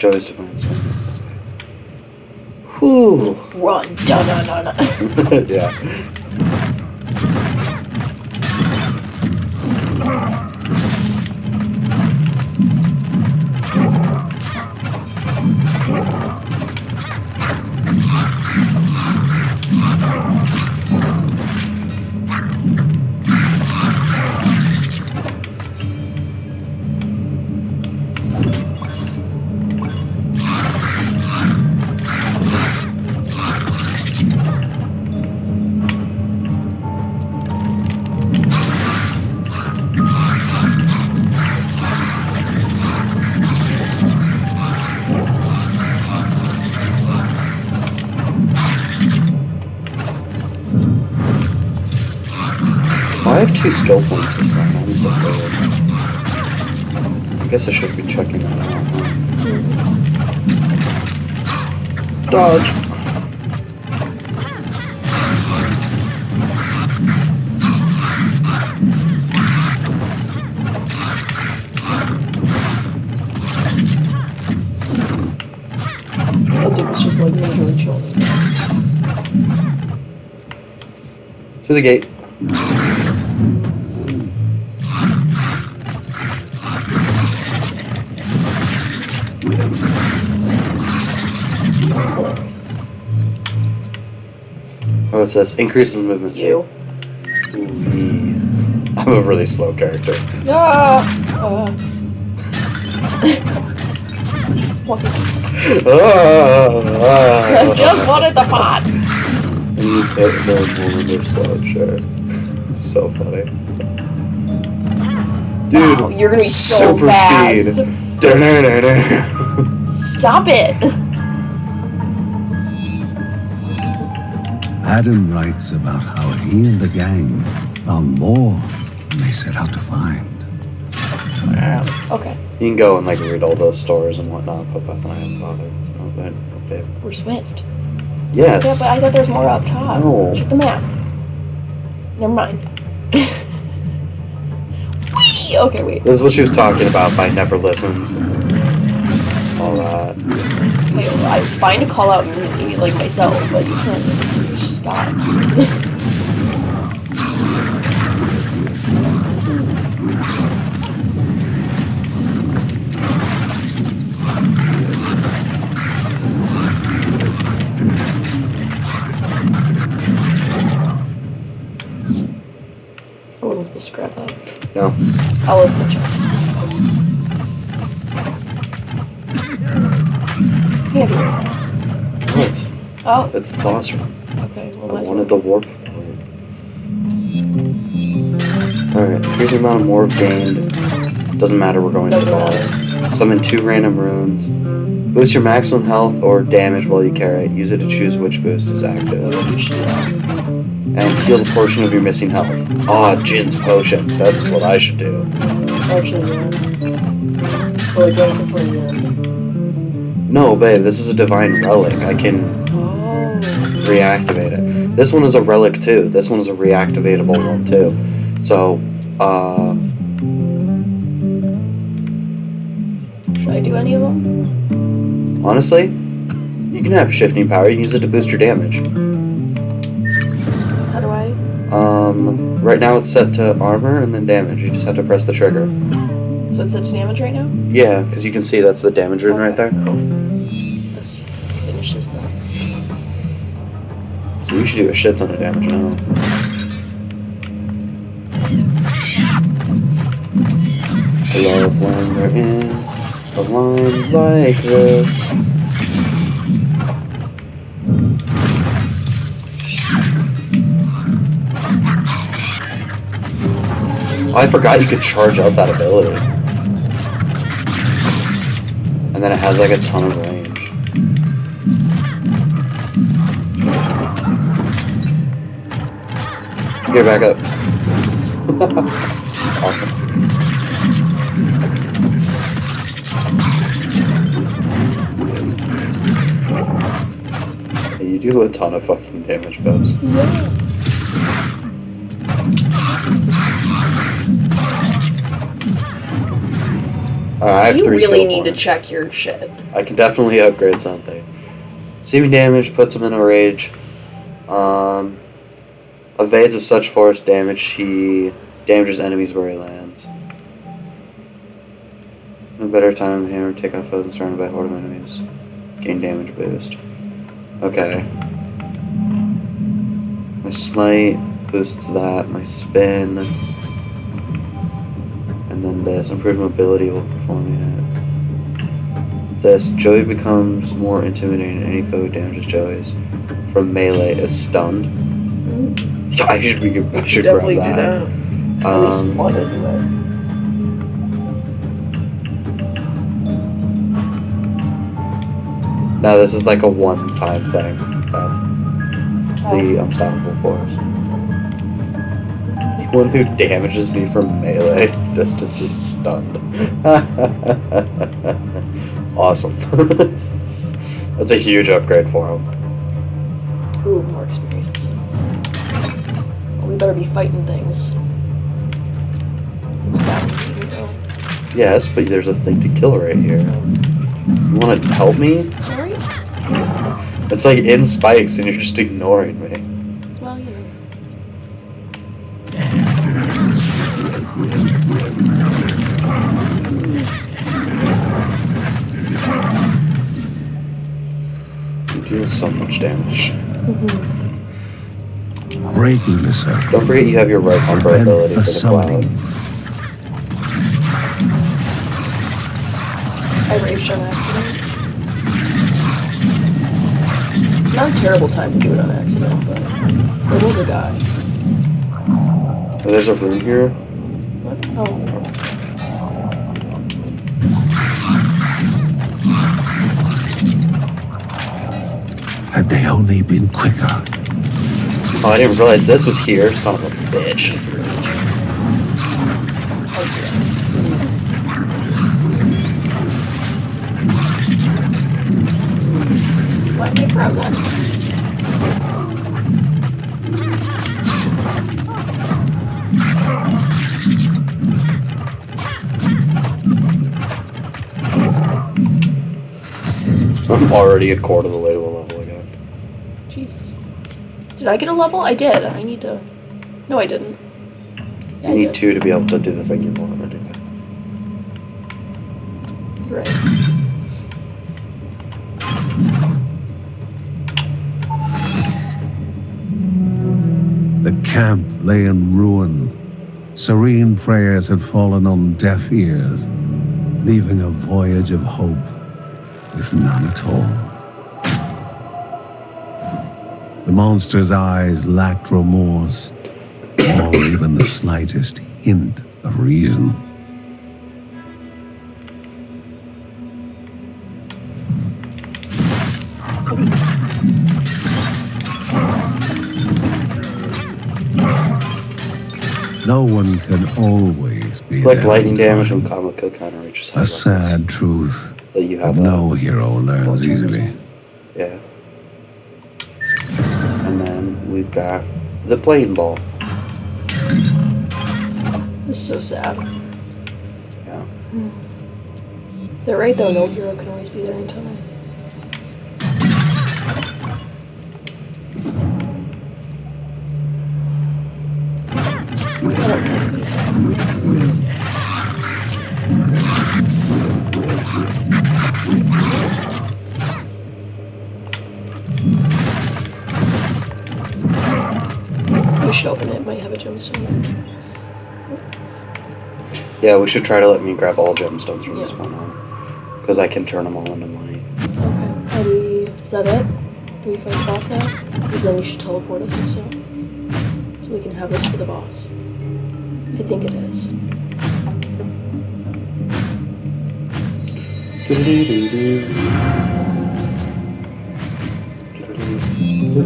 show his divine strength. Whew. Run. Da-da-da-da. Yeah. I have 2 skill points this time. I almost looked over. I guess I should be checking that out. Huh? Dodge. That dude was just like majorly chilling. Through the gate. Oh, it says increases movement speed. You. Ooh, I'm a really slow character. Ah! Just wanted just wanted the pot. And you just hit the movement slow, sure. So funny. Dude, Wow, you're gonna be so super fast. speed. Stop it. Adam writes about how he and the gang found more than they set out to find. Okay, You can go and like read all those stores and whatnot, but Beth and I haven't bothered. Oh, but, babe. we're Swift. Yes. Yeah, but I thought there was more up top. No. Check the map. Never mind. Whee! Okay, wait. This is what she was talking about by never listens. All that. Wait, it's fine to call out me, like myself, but you can't stop. I wasn't supposed to grab that. No. I'll open the chest. Yeah. What? Oh, That's the boss room. okay. Well, I that's wanted the warp. Alright, here's the amount of warp gained. Doesn't matter, we're going to the Doesn't boss. Summon 2 random runes. Boost your maximum health or damage while you carry it. Use it to choose which boost is active. And heal the portion of your missing health. Ah, Jin's potion. That's what I should do. Actually, yeah. Well, like, right before the end. No, babe, this is a divine relic. I can Oh. reactivate it. This one is a relic too. This one is a reactivatable one too. So, Should I do any of them? honestly, you can have shifting power. You can use it to boost your damage. How do I? Right now it's set to armor and then damage. You just have to press the trigger. So it's set to damage right now? Yeah, because you can see that's the damage rune right there. Cool. Let's finish this up. So you should do a shit ton of damage now. I love when they're in a line like this. Oh, I forgot you could charge up that ability. And then it has like a ton of range. Get back up. Awesome. Hey, you do a ton of fucking damage, Bubs. Yeah. I have You 3 really skill need to points. check your shit. I can definitely upgrade something. Receiving damage puts him in a rage. Evades of such force damage, he damages enemies where he lands. No better time than hammer take off foes and surrounded by a horde of enemies. Gain damage boost. Okay. My smite boosts that, my spin. And then this. Improved mobility while performing it. This. Joey becomes more intimidating and any foe who damages Joey's from melee is stunned. I should grab Definitely that. do that. At least want to do it. Now this is like a one-time thing. Beth. The unstoppable force. The one who damages me from melee distance is stunned. Awesome. That's a huge upgrade for him. Ooh, more experience. Well, we better be fighting things. It's down. Here we go. Yes, but there's a thing to kill right here. You want to help me? Sorry? It's like in spikes and you're just ignoring me. Well, you know. You deal so much damage. Breaking the circle. Don't forget you have your right bumper Prevent ability the for the summoning. cloud. I raged on accident. Not a terrible time to do it on accident, but there was a guy. Oh, there's a room here. What? Oh. Had they only been quicker. Oh, I didn't realize this was here. Son of a bitch. What? Where was that? I'm already a quarter of the way to a level again. Jesus. Did I get a level? I did. I need to... No, I didn't. Yeah, You I need did. 2 to be able to do the thing you want to do. You're right. The camp lay in ruin. Serene prayers had fallen on deaf ears, leaving a voyage of hope with none at all. The monster's eyes lacked remorse, or even the slightest hint of reason. No one can always be Click there lightning on damage time. when combo kill counter reaches high A levels. sad truth That you that have no hero learns easily. Yeah. And then we've got the plane ball. This is so sad. Yeah. They're right though, no hero can always be there in time. I don't think so. We should open it, might have a gemstone. Yeah, we should try to let me grab all gemstones from this Yeah. point on. Because I can turn them all into money. Okay, is that it? Do we fight the boss now? Because then you should teleport us or so. So we can have this for the boss. I think it is.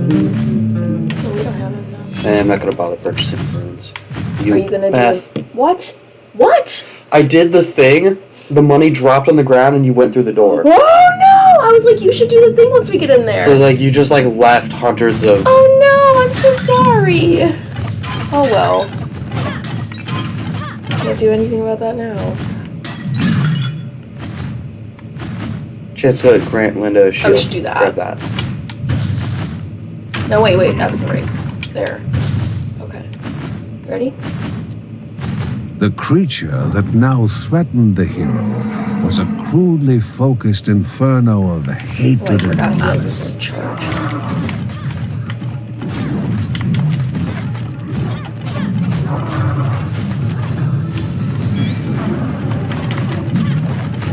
No, we don't have it now. And I'm not gonna bother purchasing runes. Are you gonna Beth, do... What? What? I did the thing. The money dropped on the ground and you went through the door. Oh no! I was like, you should do the thing once we get in there. So like you just like left hundreds of. Oh no! I'm so sorry! Oh well. Can't do anything about that now. Chance to grant Linda a shield. we should do that. Grab that. No, wait, that's the right. There. Okay. Ready? The creature that now threatened the hero was a crudely focused inferno of Oh, I hatred and forgot he has malice. this in charge.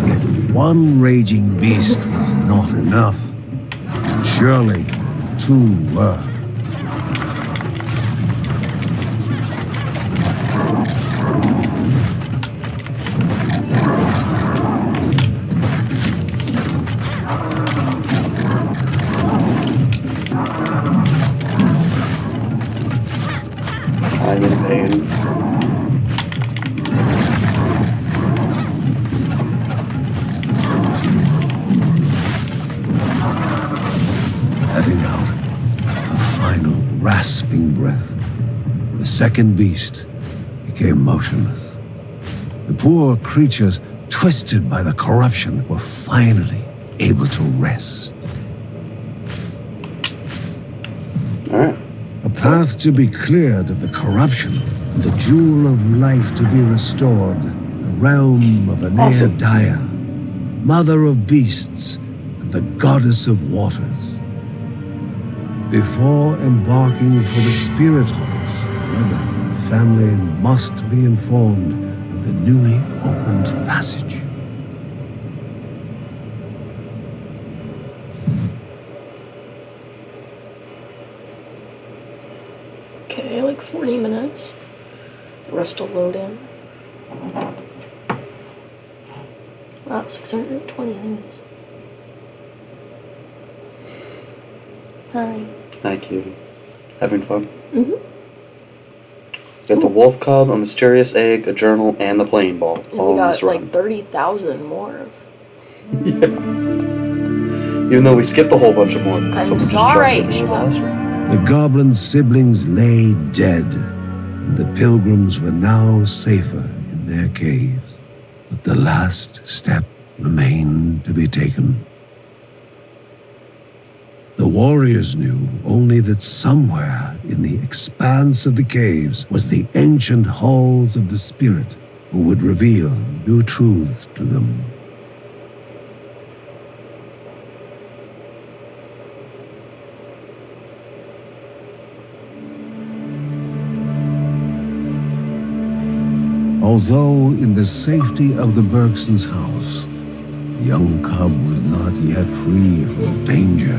Yet one raging beast was not enough. Surely two were. I'm in pain. Letting out a final rasping breath, the second beast became motionless. The poor creatures, twisted by the corruption, were finally able to rest. All right. A path to be cleared of the corruption, and the jewel of life to be restored, the realm of Awesome. Daya, mother of beasts, and the goddess of waters. Before embarking for the spirit halls, however, the family must be informed of the newly opened passage. Okay, like 40 minutes. The rest will load in. Wow, 620 enemies. Hi. Hi, cutie. Having fun? Mm-hmm. Got the wolf cub, a mysterious egg, a journal, and the playing ball. And All we in this got like run. 30,000 more. Yeah. Even though we skipped a whole bunch of more. I'm someone just sorry. jumped in Shut the up. last one. The goblins' siblings lay dead, and the pilgrims were now safer in their caves. But the last step remained to be taken. The warriors knew only that somewhere in the expanse of the caves was the ancient halls of the spirit who would reveal new truths to them. Although in the safety of the Bergsons' house, the young cub was not yet free from danger.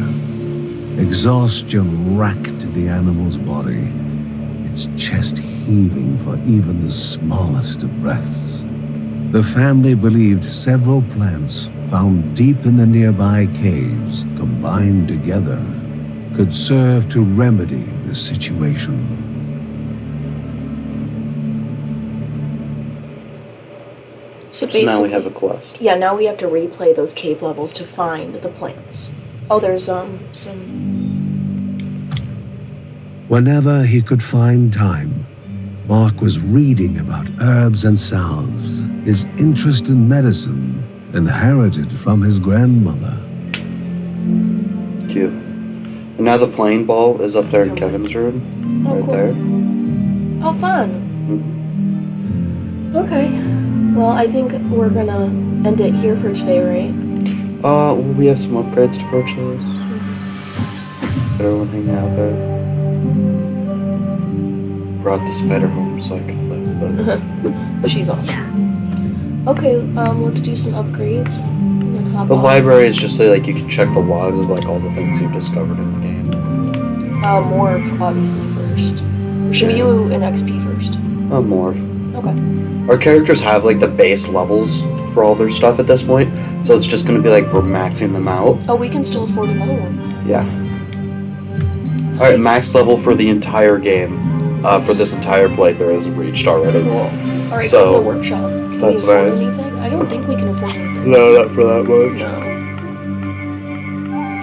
Exhaustion racked the animal's body, its chest heaving for even the smallest of breaths. The family believed several plants found deep in the nearby caves, combined together, could serve to remedy the situation. So So basically, now we have a quest. yeah, now we have to replay those cave levels to find the plants. Oh, there's some. Whenever he could find time, Mark was reading about herbs and salves, his interest in medicine, inherited from his grandmother. Cute. And now the playing ball is up there in Kevin's room. Oh, Right cool. there. Oh, fun. Okay. Well, I think we're gonna end it here for today, right? We have some upgrades to purchase. Got everyone hanging out there. Brought the spider home so I can play with it. She's awesome. Okay, let's do some upgrades. And then hop The off. library is just like you can check the logs of like all the things you've discovered in the game. Morph, obviously, first. Or should we do an XP first? Morph. Okay. Our characters have like the base levels for all their stuff at this point, so it's just gonna be like we're maxing them out. Oh, we can still afford another one. Yeah. Alright, max level for the entire game. For this entire playthrough is reached already. Cool. Alright, So, go to the workshop. Can that's we afford nice. anything? I don't think we can afford anything. No, not for that much. No.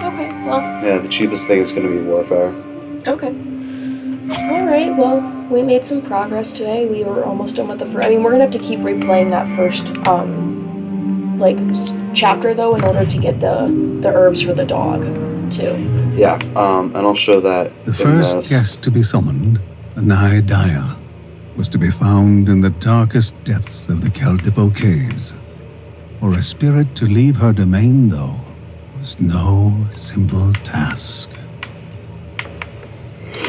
Okay, well, Yeah, the cheapest thing is gonna be Warfare. okay. Alright, well, we made some progress today. We were almost done with the first. I mean, we're gonna have to keep replaying that first, chapter though in order to get the herbs for the dog too. Yeah, and I'll show that. The first guest to be summoned, the Naidaya, was to be found in the darkest depths of the Keldipo caves. For a spirit to leave her domain, though, was no simple task.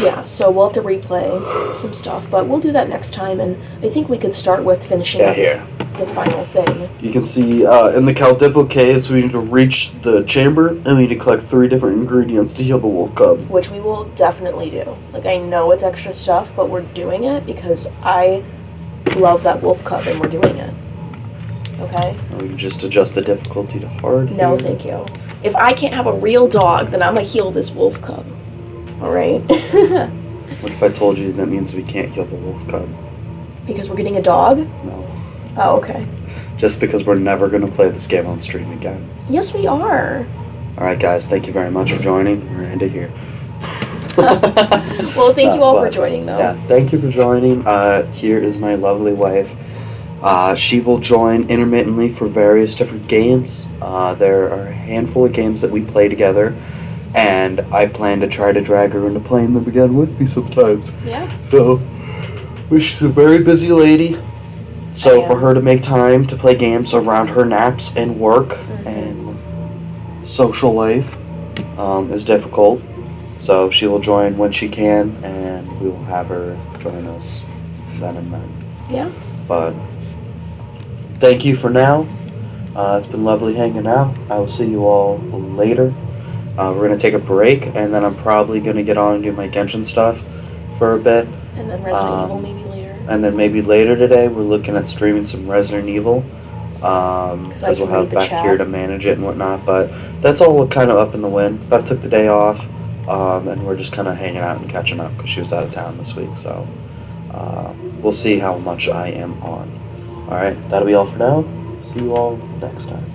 Yeah, so we'll have to replay some stuff, but we'll do that next time, and I think we could start with finishing up here. the final thing. You can see in the Caldipo caves, we need to reach the chamber, and we need to collect 3 different ingredients to heal the wolf cub. Which we will definitely do. Like, I know it's extra stuff, but we're doing it because I love that wolf cub, and we're doing it. Okay? We can just adjust the difficulty to hard. No, here. thank you. If I can't have a real dog, then I'm gonna heal this wolf cub. Alright? What if I told you that means we can't heal the wolf cub? Because we're getting a dog? No. Oh, okay. Just because we're never going to play this game on stream again. Yes, we are. Alright guys, thank you very much for joining. We're going to end it here. Well, thank you all for joining, though. Yeah, thank you for joining. Here is my lovely wife. She will join intermittently for various different games. There are a handful of games that we play together, and I plan to try to drag her into playing them again with me sometimes. Yeah. So, she's a very busy lady. So for her to make time to play games around her naps and work and social life is difficult. So she will join when she can, and we will have her join us then and then. Yeah. But thank you for now. It's been lovely hanging out. I will see you all later. We're going to take a break, and then I'm probably going to get on and do my Genshin stuff for a bit. And then Resident Evil maybe later. And then maybe later today, we're looking at streaming some Resident Evil. Because we'll have back here to manage it and whatnot. But that's all kind of up in the wind. Beth took the day off, and we're just kind of hanging out and catching up because she was out of town this week. So we'll see how much I am on. Alright, that'll be all for now. See you all next time.